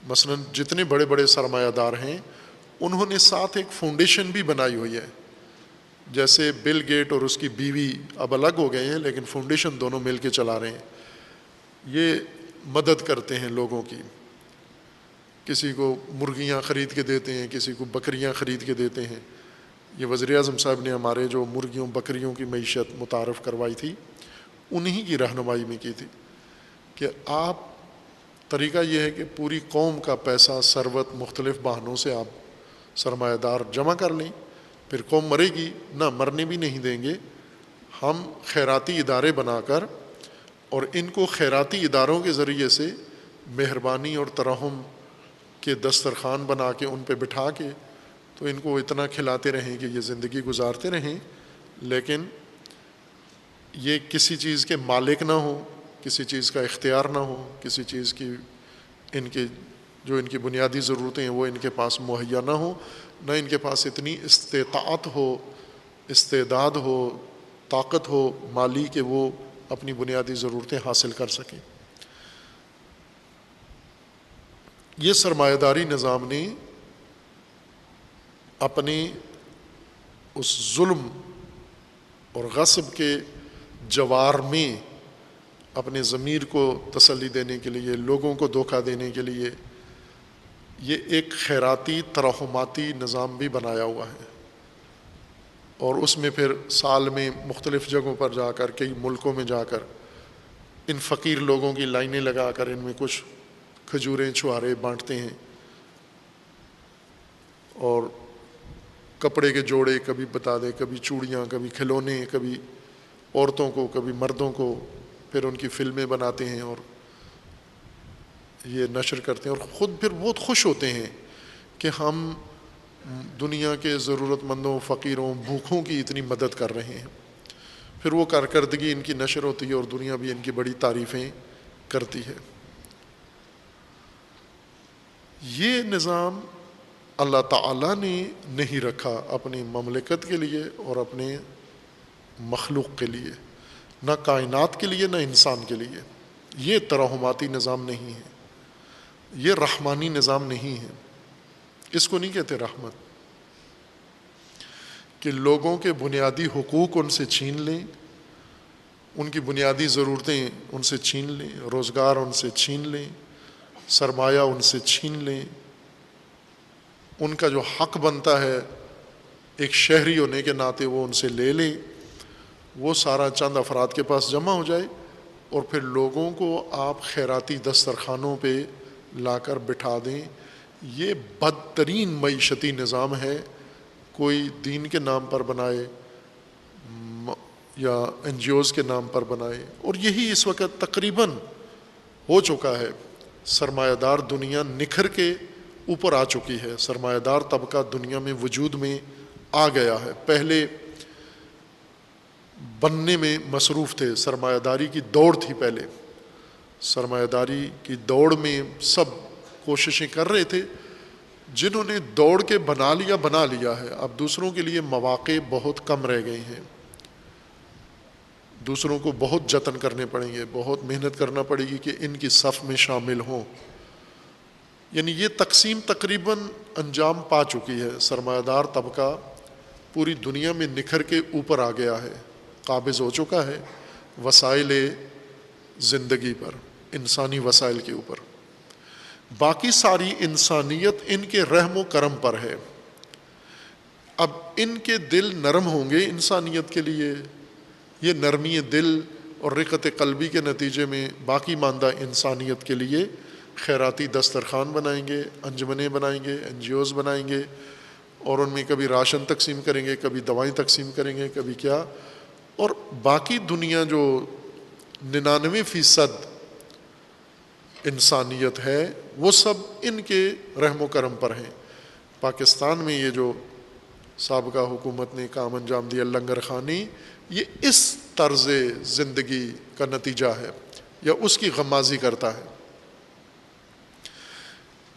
مثلا جتنے بڑے بڑے سرمایہ دار ہیں انہوں نے ساتھ ایک فاؤنڈیشن بھی بنائی ہوئی ہے، جیسے بل گیٹ اور اس کی بیوی اب الگ ہو گئے ہیں لیکن فاؤنڈیشن دونوں مل کے چلا رہے ہیں۔ یہ مدد کرتے ہیں لوگوں کی، کسی کو مرغیاں خرید کے دیتے ہیں، کسی کو بکریاں خرید کے دیتے ہیں۔ یہ وزیر اعظم صاحب نے ہمارے جو مرغیوں بکریوں کی معیشت متعارف کروائی تھی، انہی کی رہنمائی میں کی تھی کہ آپ، طریقہ یہ ہے کہ پوری قوم کا پیسہ، ثروت مختلف بہانوں سے آپ سرمایہ دار جمع کر لیں، پھر قوم مرے گی نہ، مرنے بھی نہیں دیں گے. ہم خیراتی ادارے بنا کر اور ان کو خیراتی اداروں کے ذریعے سے مہربانی اور ترحم کے دسترخوان بنا کے ان پہ بٹھا کے تو ان کو اتنا کھلاتے رہیں کہ یہ زندگی گزارتے رہیں، لیکن یہ کسی چیز کے مالک نہ ہو، کسی چیز کا اختیار نہ ہو، کسی چیز کی ان کی بنیادی ضرورتیں ہیں وہ ان کے پاس مہیا نہ ہو، نہ ان کے پاس اتنی استطاعت ہو، استعداد ہو، طاقت ہو مالی کہ وہ اپنی بنیادی ضرورتیں حاصل کر سکیں. یہ سرمایہ داری نظام نے اپنے اس ظلم اور غصب کے جوار میں اپنے ضمیر کو تسلی دینے کے لیے، لوگوں کو دھوکہ دینے کے لیے یہ ایک خیراتی ترحماتی نظام بھی بنایا ہوا ہے. اور اس میں پھر سال میں مختلف جگہوں پر جا کر، کئی ملکوں میں جا کر ان فقیر لوگوں کی لائنیں لگا کر ان میں کچھ کھجوریں چھوارے بانٹتے ہیں، اور کپڑے کے جوڑے کبھی بتا دے، کبھی چوڑیاں، کبھی کھلونے، کبھی عورتوں کو، کبھی مردوں کو، پھر ان کی فلمیں بناتے ہیں اور یہ نشر کرتے ہیں، اور خود پھر بہت خوش ہوتے ہیں کہ ہم دنیا کے ضرورت مندوں، فقیروں، بھوکھوں کی اتنی مدد کر رہے ہیں. پھر وہ کارکردگی ان کی نشر ہوتی ہے اور دنیا بھی ان کی بڑی تعریفیں کرتی ہے. یہ نظام اللہ تعالیٰ نے نہیں رکھا اپنی مملکت کے لیے اور اپنے مخلوق کے لیے، نہ کائنات کے لیے نہ انسان کے لیے. یہ ترحماتی نظام نہیں ہے، یہ رحمانی نظام نہیں ہے. اس کو نہیں کہتے رحمت کہ لوگوں کے بنیادی حقوق ان سے چھین لیں، ان کی بنیادی ضرورتیں ان سے چھین لیں، روزگار ان سے چھین لیں، سرمایہ ان سے چھین لیں، ان کا جو حق بنتا ہے ایک شہری ہونے کے ناطے وہ ان سے لے لیں، وہ سارا چند افراد کے پاس جمع ہو جائے، اور پھر لوگوں کو آپ خیراتی دسترخوانوں پہ لا کر بٹھا دیں. یہ بدترین معیشتی نظام ہے. کوئی دین کے نام پر بنائے یا این جی اوز کے نام پر بنائے، اور یہی اس وقت تقریباً ہو چکا ہے. سرمایہ دار دنیا نکھر کے اوپر آ چکی ہے، سرمایہ دار طبقہ دنیا میں وجود میں آ گیا ہے. پہلے بننے میں مصروف تھے، سرمایہ داری کی دوڑ تھی، پہلے سرمایہ داری کی دوڑ میں سب کوششیں کر رہے تھے. جنہوں نے دوڑ کے بنا لیا ہے، اب دوسروں کے لیے مواقع بہت کم رہ گئے ہیں. دوسروں کو بہت جتن کرنے پڑیں گے، بہت محنت کرنا پڑے گی کہ ان کی صف میں شامل ہوں. یعنی یہ تقسیم تقریباً انجام پا چکی ہے. سرمایہ دار طبقہ پوری دنیا میں نکھر کے اوپر آ گیا ہے، قابض ہو چکا ہے وسائل زندگی پر، انسانی وسائل کے اوپر. باقی ساری انسانیت ان کے رحم و کرم پر ہے. اب ان کے دل نرم ہوں گے انسانیت کے لیے، یہ نرمی دل اور رقت قلبی کے نتیجے میں باقی ماندہ انسانیت کے لیے خیراتی دسترخوان بنائیں گے، انجمنیں بنائیں گے، این جی اوز بنائیں گے، اور ان میں کبھی راشن تقسیم کریں گے، کبھی دوائیں تقسیم کریں گے، کبھی کیا. اور باقی دنیا جو 99% انسانیت ہے وہ سب ان کے رحم و کرم پر ہیں. پاکستان میں یہ جو سابقہ حکومت نے کام انجام دیا، لنگر خانی، یہ اس طرز زندگی کا نتیجہ ہے یا اس کی غمازی کرتا ہے.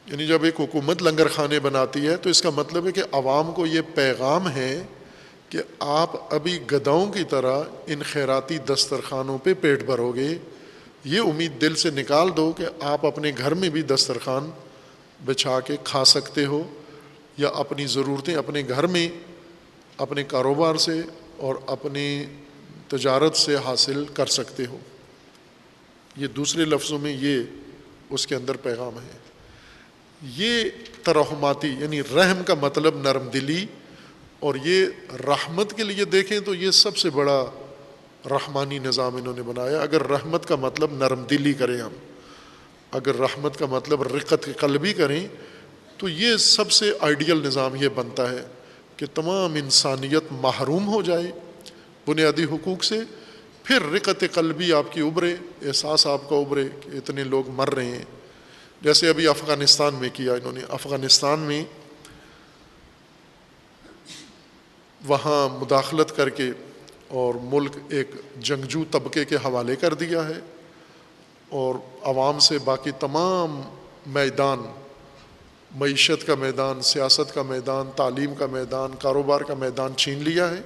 یعنی جب ایک حکومت لنگر خانے بناتی ہے تو اس کا مطلب ہے کہ عوام کو یہ پیغام ہے کہ آپ ابھی گدھوں کی طرح ان خیراتی دسترخوانوں پہ پیٹ بھرو گے. یہ امید دل سے نکال دو کہ آپ اپنے گھر میں بھی دسترخوان بچھا کے کھا سکتے ہو، یا اپنی ضرورتیں اپنے گھر میں اپنے کاروبار سے اور اپنی تجارت سے حاصل کر سکتے ہو. یہ دوسرے لفظوں میں یہ اس کے اندر پیغام ہے. یہ ترحماتی یعنی رحم کا مطلب نرم دلی، اور یہ رحمت کے لیے دیکھیں تو یہ سب سے بڑا رحمانی نظام انہوں نے بنایا. اگر رحمت کا مطلب نرم دلی کریں ہم، اگر رحمت کا مطلب رقت قلبی کریں، تو یہ سب سے آئیڈیل نظام یہ بنتا ہے کہ کہ تمام انسانیت محروم ہو جائے بنیادی حقوق سے، پھر رقت قلبی آپ کی ابھرے، احساس آپ کا ابھرے کہ اتنے لوگ مر رہے ہیں. جیسے ابھی افغانستان میں کیا انہوں نے. افغانستان میں وہاں مداخلت کر کے اور ملک ایک جنگجو طبقے کے حوالے کر دیا ہے، اور عوام سے باقی تمام میدان، معیشت کا میدان، سیاست کا میدان، تعلیم کا میدان، کاروبار کا میدان چھین لیا ہے،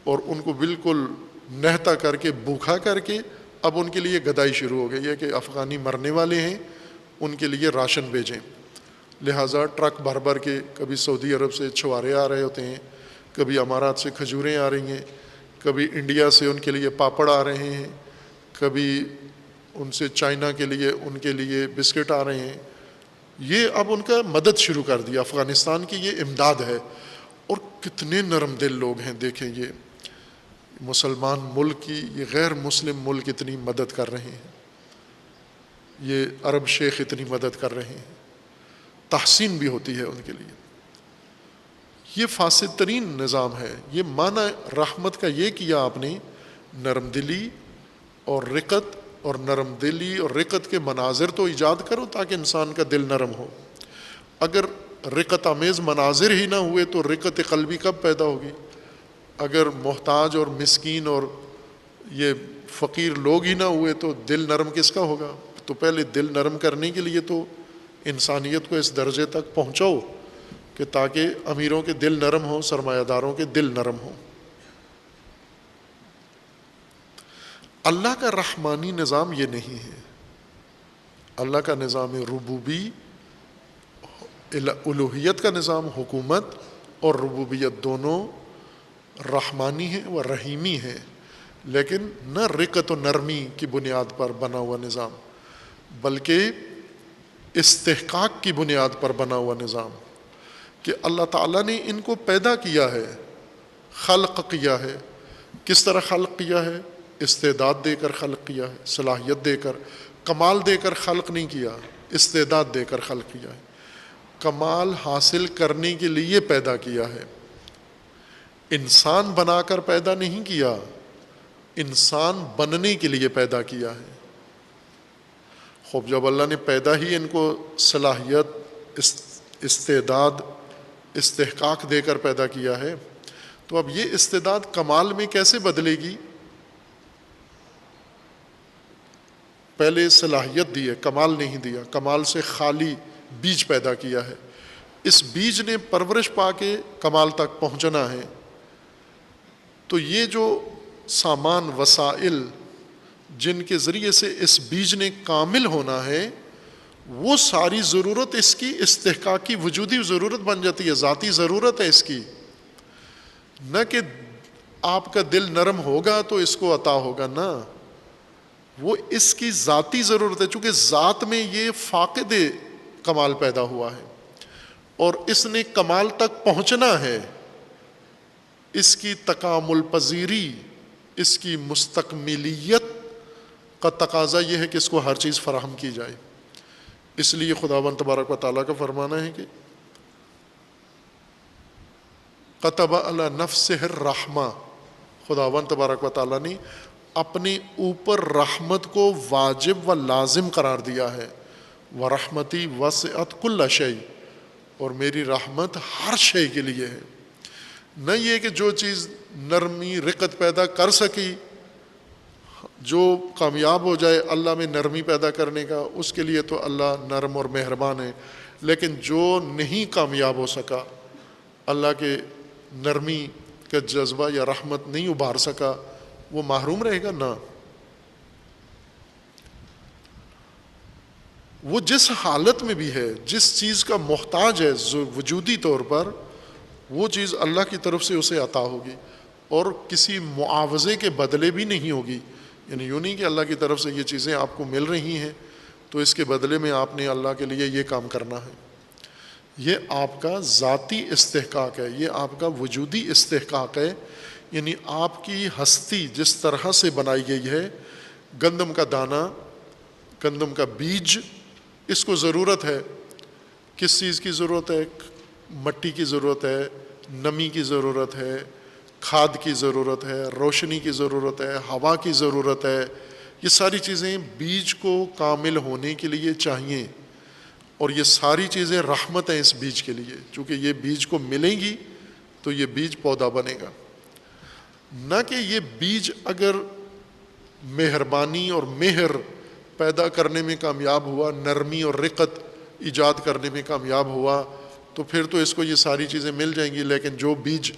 اور ان کو بالکل نہتا کر کے، بھوکھا کر کے اب ان کے لیے گدائی شروع ہو گئی ہے کہ افغانی مرنے والے ہیں، ان کے لیے راشن بھیجیں. لہٰذا ٹرک بھر بھر کے کبھی سعودی عرب سے چھوارے آ رہے ہوتے ہیں، کبھی امارات سے کھجوریں آ رہی ہیں، کبھی انڈیا سے ان کے لیے پاپڑ آ رہے ہیں، کبھی ان سے چائنا کے لیے ان کے لیے بسکٹ آ رہے ہیں. یہ اب ان کا مدد شروع کر دیا. افغانستان کی یہ امداد ہے. اور کتنے نرم دل لوگ ہیں، دیکھیں یہ مسلمان ملک کی، یہ غیر مسلم ملک اتنی مدد کر رہے ہیں، یہ عرب شیخ اتنی مدد کر رہے ہیں، تحسین بھی ہوتی ہے ان کے لیے. یہ فاسد ترین نظام ہے. یہ معنی رحمت کا یہ کیا آپ نے، نرم دلی اور رقت، اور نرم دلی اور رقت کے مناظر تو ایجاد کرو تاکہ انسان کا دل نرم ہو. اگر رقت آمیز مناظر ہی نہ ہوئے تو رقت قلبی کب پیدا ہوگی؟ اگر محتاج اور مسکین اور یہ فقیر لوگ ہی نہ ہوئے تو دل نرم کس کا ہوگا؟ تو پہلے دل نرم کرنے کے لیے تو انسانیت کو اس درجے تک پہنچاؤ کہ تاکہ امیروں کے دل نرم ہوں، سرمایہ داروں کے دل نرم ہوں. اللہ کا رحمانی نظام یہ نہیں ہے. اللہ کا نظام ربوبی، الوہیت کا نظام، حکومت اور ربوبیت دونوں رحمانی ہے و رحیمی ہے، لیکن نہ رقت و نرمی کی بنیاد پر بنا ہوا نظام، بلکہ استحقاق کی بنیاد پر بنا ہوا نظام کہ اللہ تعالیٰ نے ان کو پیدا کیا ہے، خلق کیا ہے. کس طرح خلق کیا ہے؟ استعداد دے کر خلق کیا ہے، صلاحیت دے کر. کمال دے کر خلق نہیں کیا، استعداد دے کر خلق کیا ہے. کمال حاصل کرنے کے لیے پیدا کیا ہے، انسان بنا کر پیدا نہیں کیا، انسان بننے کے لیے پیدا کیا ہے. خوب جب اللہ نے پیدا ہی ان کو صلاحیت، استعداد، استحقاق دے کر پیدا کیا ہے، تو اب یہ استعداد کمال میں کیسے بدلے گی؟ پہلے صلاحیت دی ہے، کمال نہیں دیا. کمال سے خالی بیج پیدا کیا ہے. اس بیج نے پرورش پا کے کمال تک پہنچنا ہے. تو یہ جو سامان، وسائل جن کے ذریعے سے اس بیج نے کامل ہونا ہے، وہ ساری ضرورت اس کی استحقاق کی وجودی ضرورت بن جاتی ہے، ذاتی ضرورت ہے اس کی. نہ کہ آپ کا دل نرم ہوگا تو اس کو عطا ہوگا، نہ، وہ اس کی ذاتی ضرورت ہے. چونکہ ذات میں یہ فاقد کمال پیدا ہوا ہے اور اس نے کمال تک پہنچنا ہے. اس کی تکامل پذیری، اس کی مستقملیت کا تقاضا یہ ہے کہ اس کو ہر چیز فراہم کی جائے. اس لیے خداوند تبارک و تعالیٰ کا فرمانا ہے کہ کتب علی نفسہ الرحمہ، خداوند تبارک و تعالیٰ نے اپنے اوپر رحمت کو واجب و لازم قرار دیا ہے. وَرَحْمَتِي وَسِعَتْ كُلَّ شَيْءٍ، اور میری رحمت ہر شے کے لیے ہے. نہ یہ کہ جو چیز نرمی، رقت پیدا کر سکی، جو کامیاب ہو جائے اللہ میں نرمی پیدا کرنے کا، اس کے لیے تو اللہ نرم اور مہربان ہے. لیکن جو نہیں کامیاب ہو سکا، اللہ کے نرمی کا جذبہ یا رحمت نہیں ابھار سکا، وہ محروم رہے گا. نہ، وہ جس حالت میں بھی ہے، جس چیز کا محتاج ہے وجودی طور پر، وہ چیز اللہ کی طرف سے اسے عطا ہوگی اور کسی معاوضے کے بدلے بھی نہیں ہوگی. یعنی یوں نہیں کہ اللہ کی طرف سے یہ چیزیں آپ کو مل رہی ہیں تو اس کے بدلے میں آپ نے اللہ کے لیے یہ کام کرنا ہے. یہ آپ کا ذاتی استحقاق ہے، یہ آپ کا وجودی استحقاق ہے. یعنی آپ کی ہستی جس طرح سے بنائی گئی ہے، گندم کا دانہ، گندم کا بیج، اس کو ضرورت ہے. کس چیز کی ضرورت ہے؟ مٹی کی ضرورت ہے، نمی کی ضرورت ہے، کھاد کی ضرورت ہے، روشنی کی ضرورت ہے، ہوا کی ضرورت ہے. یہ ساری چیزیں بیج کو کامل ہونے کے لیے چاہیے، اور یہ ساری چیزیں رحمت ہیں اس بیج کے لیے. چونکہ یہ بیج کو ملیں گی تو یہ بیج پودا بنے گا. نہ کہ یہ بیج اگر مہربانی اور مہر پیدا کرنے میں کامیاب ہوا، نرمی اور رقت ایجاد کرنے میں کامیاب ہوا، تو پھر تو اس کو یہ ساری چیزیں مل جائیں گی. لیکن جو بیج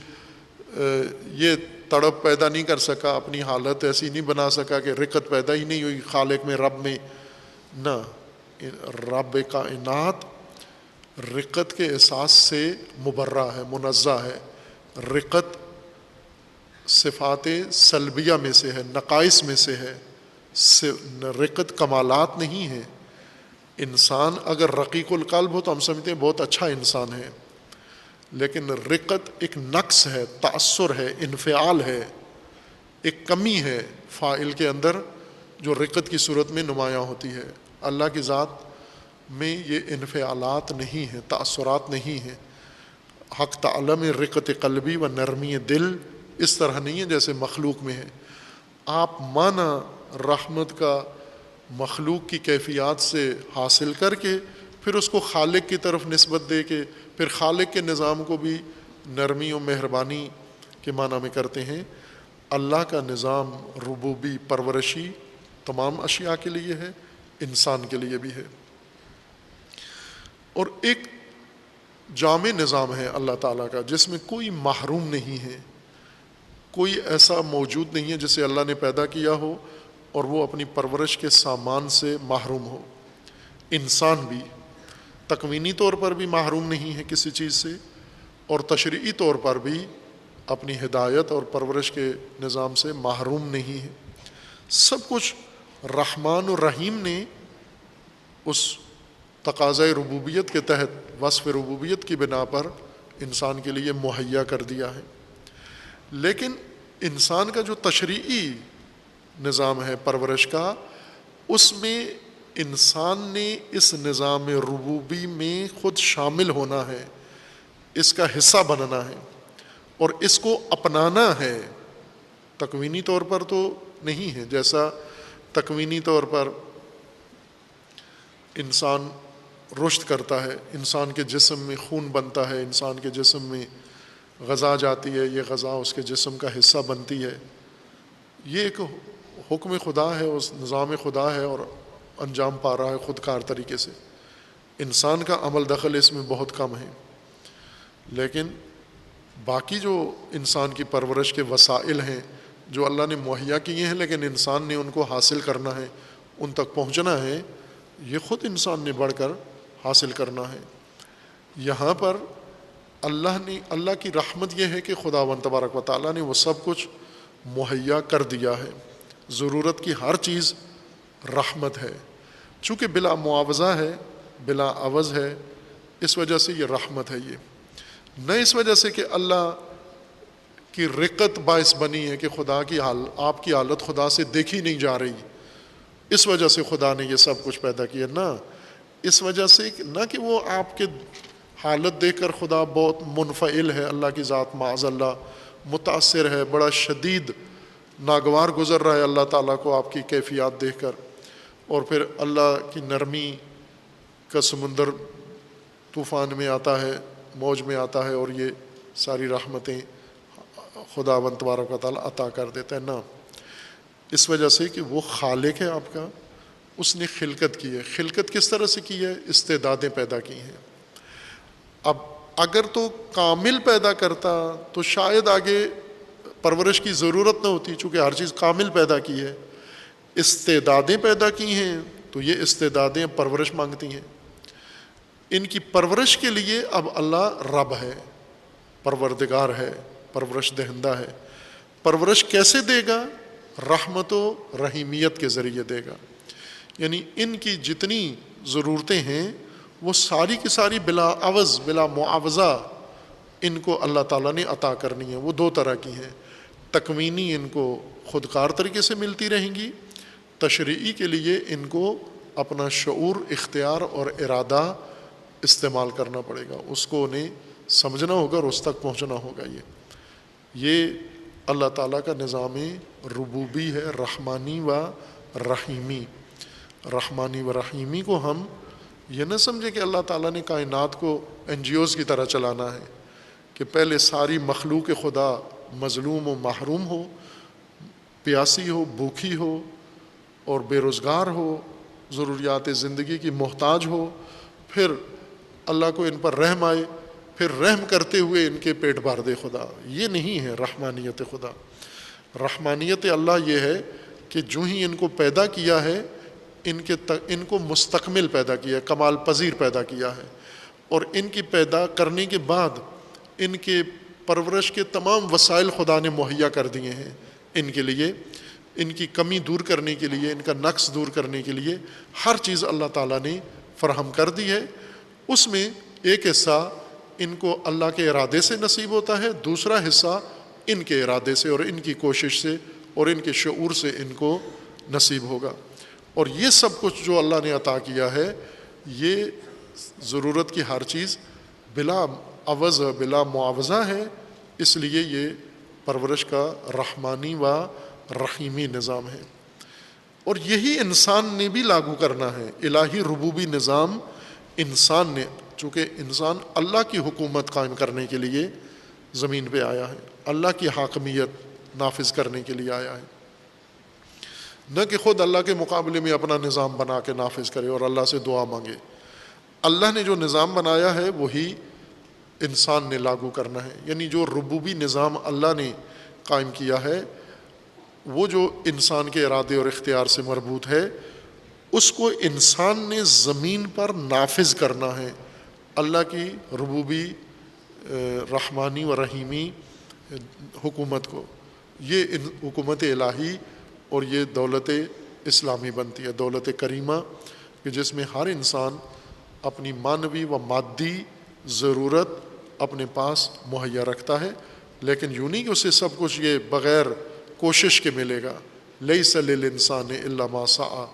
یہ تڑپ پیدا نہیں کر سکا، اپنی حالت ایسی نہیں بنا سکا کہ رقت پیدا ہی نہیں ہوئی خالق میں، رب میں، نہ، رب کائنات رقت کے احساس سے مبرہ ہے، منزہ ہے. رقت صفات سلبیہ میں سے ہے، نقائص میں سے ہے. رقت کمالات نہیں ہے. انسان اگر رقیق القلب ہو تو ہم سمجھتے ہیں بہت اچھا انسان ہے، لیکن رقت ایک نقص ہے، تأثر ہے، انفعال ہے، ایک کمی ہے فاعل کے اندر جو رقت کی صورت میں نمایاں ہوتی ہے. اللہ کی ذات میں یہ انفعالات نہیں ہیں، تأثرات نہیں ہیں. حق تعالی میں رقت قلبی و نرمی دل اس طرح نہیں ہے جیسے مخلوق میں ہے. آپ معنی رحمت کا مخلوق کی کیفیات سے حاصل کر کے پھر اس کو خالق کی طرف نسبت دے کے پھر خالق کے نظام کو بھی نرمی و مہربانی کے معنی میں کرتے ہیں. اللہ کا نظام ربوبی پرورشی تمام اشیاء کے لیے ہے، انسان کے لیے بھی ہے. اور ایک جامع نظام ہے اللہ تعالیٰ کا جس میں کوئی محروم نہیں ہے، کوئی ایسا موجود نہیں ہے جسے اللہ نے پیدا کیا ہو اور وہ اپنی پرورش کے سامان سے محروم ہو. انسان بھی تکوینی طور پر بھی محروم نہیں ہے کسی چیز سے، اور تشریعی طور پر بھی اپنی ہدایت اور پرورش کے نظام سے محروم نہیں ہے. سب کچھ رحمان و رحیم نے اس تقاضۂ ربوبیت کے تحت وصف ربوبیت کی بنا پر انسان کے لیے مہیا کر دیا ہے. لیکن انسان کا جو تشریعی نظام ہے پرورش کا، اس میں انسان نے اس نظام ربوبی میں خود شامل ہونا ہے، اس کا حصہ بننا ہے اور اس کو اپنانا ہے. تکوینی طور پر تو نہیں ہے. جیسا تکوینی طور پر انسان رشد کرتا ہے، انسان کے جسم میں خون بنتا ہے، انسان کے جسم میں غذا جاتی ہے، یہ غذا اس کے جسم کا حصہ بنتی ہے. یہ ایک حکم خدا ہے، اس نظام خدا ہے اور انجام پا رہا ہے خودکار طریقے سے. انسان کا عمل دخل اس میں بہت کم ہے. لیکن باقی جو انسان کی پرورش کے وسائل ہیں جو اللہ نے مہیا کیے ہیں لیکن انسان نے ان کو حاصل کرنا ہے، ان تک پہنچنا ہے، یہ خود انسان نے بڑھ کر حاصل کرنا ہے. یہاں پر اللہ کی رحمت یہ ہے کہ خداوند تبارک و تعالیٰ نے وہ سب کچھ مہیا کر دیا ہے. ضرورت کی ہر چیز رحمت ہے. چونکہ بلا معاوضہ ہے، بلا عوض ہے، اس وجہ سے یہ رحمت ہے. یہ نہ اس وجہ سے کہ اللہ کی رقت باعث بنی ہے کہ آپ کی حالت خدا سے دیکھی نہیں جا رہی، اس وجہ سے خدا نے یہ سب کچھ پیدا کیا. نہ، اس وجہ سے نہ کہ وہ آپ کے حالت دیکھ کر خدا بہت منفعل ہے، اللہ کی ذات معاذ اللہ متاثر ہے، بڑا شدید ناگوار گزر رہا ہے اللہ تعالیٰ کو آپ کی کیفیات دیکھ کر، اور پھر اللہ کی نرمی کا سمندر طوفان میں آتا ہے، موج میں آتا ہے اور یہ ساری رحمتیں خداوند تبارک و تعالیٰ عطا کر دیتا ہے. نہ، اس وجہ سے کہ وہ خالق ہے آپ کا، اس نے خلقت کی ہے. خلقت کس طرح سے کی ہے؟ استعدادیں پیدا کی ہیں. اب اگر تو کامل پیدا کرتا تو شاید آگے پرورش کی ضرورت نہ ہوتی، چونکہ ہر چیز کامل پیدا کی ہے. استعدادیں پیدا کی ہیں تو یہ استعدادیں پرورش مانگتی ہیں. ان کی پرورش کے لیے اب اللہ رب ہے، پروردگار ہے، پرورش دہندہ ہے. پرورش کیسے دے گا؟ رحمت و رحیمیت کے ذریعے دے گا. یعنی ان کی جتنی ضرورتیں ہیں وہ ساری کی ساری بلا عوض، بلا معاوضہ ان کو اللہ تعالیٰ نے عطا کرنی ہے. وہ دو طرح کی ہیں. تکوینی ان کو خودکار طریقے سے ملتی رہیں گی، تشریعی کے لیے ان کو اپنا شعور، اختیار اور ارادہ استعمال کرنا پڑے گا، اس کو انہیں سمجھنا ہوگا اور اس تک پہنچنا ہوگا۔ یہ اللہ تعالیٰ کا نظام ربوبی ہے، رحمانی و رحیمی۔ رحمانی و رحیمی کو ہم یہ نہ سمجھیں کہ اللہ تعالیٰ نے کائنات کو این جی اوز کی طرح چلانا ہے کہ پہلے ساری مخلوق خدا مظلوم و محروم ہو، پیاسی ہو، بھوکی ہو اور بے روزگار ہو، ضروریات زندگی کی محتاج ہو، پھر اللہ کو ان پر رحم آئے، پھر رحم کرتے ہوئے ان کے پیٹ بھر دے خدا۔ یہ نہیں ہے رحمانیت خدا۔ رحمانیت اللہ یہ ہے کہ جو ہی ان کو پیدا کیا ہے ان کو مستکمل پیدا کیا ہے، کمال پذیر پیدا کیا ہے، اور ان کی پیدا کرنے کے بعد ان کے پرورش کے تمام وسائل خدا نے مہیا کر دیے ہیں ان کے لیے، ان کی کمی دور کرنے کے لیے، ان کا نقص دور کرنے کے لیے ہر چیز اللہ تعالیٰ نے فراہم کر دی ہے۔ اس میں ایک حصہ ان کو اللہ کے ارادے سے نصیب ہوتا ہے، دوسرا حصہ ان کے ارادے سے اور ان کی کوشش سے اور ان کے شعور سے ان کو نصیب ہوگا۔ اور یہ سب کچھ جو اللہ نے عطا کیا ہے، یہ ضرورت کی ہر چیز بلا عوض بلا معاوضہ ہے، اس لیے یہ پرورش کا رحمانی و رحیمی نظام ہے۔ اور یہی انسان نے بھی لاگو کرنا ہے، الہی ربوبی نظام انسان نے، چونکہ انسان اللہ کی حکومت قائم کرنے کے لیے زمین پہ آیا ہے، اللہ کی حاکمیت نافذ کرنے کے لیے آیا ہے، نہ کہ خود اللہ کے مقابلے میں اپنا نظام بنا کے نافذ کرے اور اللہ سے دعا مانگے۔ اللہ نے جو نظام بنایا ہے وہی انسان نے لاگو کرنا ہے، یعنی جو ربوبی نظام اللہ نے قائم کیا ہے وہ جو انسان کے ارادے اور اختیار سے مربوط ہے، اس کو انسان نے زمین پر نافذ کرنا ہے۔ اللہ کی ربوبی رحمانی و رحیمی حکومت کو، یہ حکومت الہی اور یہ دولت اسلامی بنتی ہے، دولت کریمہ، کہ جس میں ہر انسان اپنی معنوی و مادی ضرورت اپنے پاس مہیا رکھتا ہے، لیکن یوں نہیں کہ اسے سب کچھ یہ بغیر کوشش کے ملے گا۔ لیس للانسان الا ما سعی،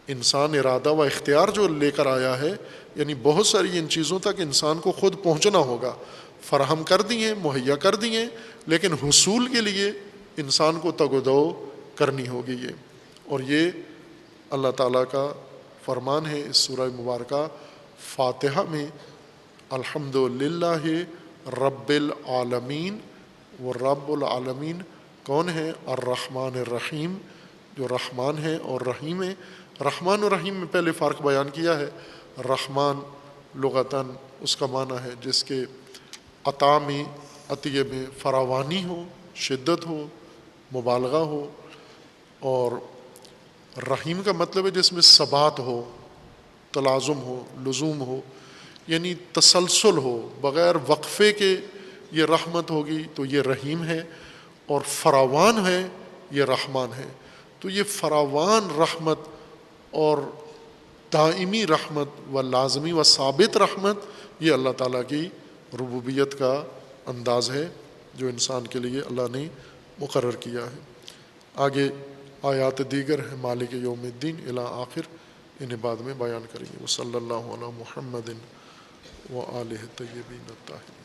انسان ارادہ و اختیار جو لے کر آیا ہے، یعنی بہت ساری ان چیزوں تک انسان کو خود پہنچنا ہوگا، فراہم کر دیے، مہیا کر دیے، لیکن حصول کے لیے انسان کو تگ و دو کرنی ہوگی۔ اور یہ اللہ تعالیٰ کا فرمان ہے اس سورہ مبارکہ فاتحہ میں، الحمد للہ رب العالمین۔ وہ رب العالمین کون ہے؟ الرحمن الرحیم، جو رحمان ہے اور رحیم ہے۔ رحمان و رحیم میں پہلے فرق بیان کیا ہے۔ رحمان لغتاً اس کا معنی ہے جس کے عطا میں، عطیے میں فراوانی ہو، شدت ہو، مبالغہ ہو، اور رحیم کا مطلب ہے جس میں ثبات ہو، تلازم ہو، لزوم ہو، یعنی تسلسل ہو، بغیر وقفے کے یہ رحمت ہوگی تو یہ رحیم ہے، اور فراوان ہے یہ رحمان ہے۔ تو یہ فراوان رحمت اور دائمی رحمت و لازمی و ثابت رحمت، یہ اللہ تعالیٰ کی ربوبیت کا انداز ہے جو انسان کے لیے اللہ نے مقرر کیا ہے۔ آگے آیات دیگر ہیں مالک یوم الدین الی آخر، انہیں بعد میں بیان کریں گے۔ وصلی اللہ علی محمد و آلہ الطیبین الطاہرین۔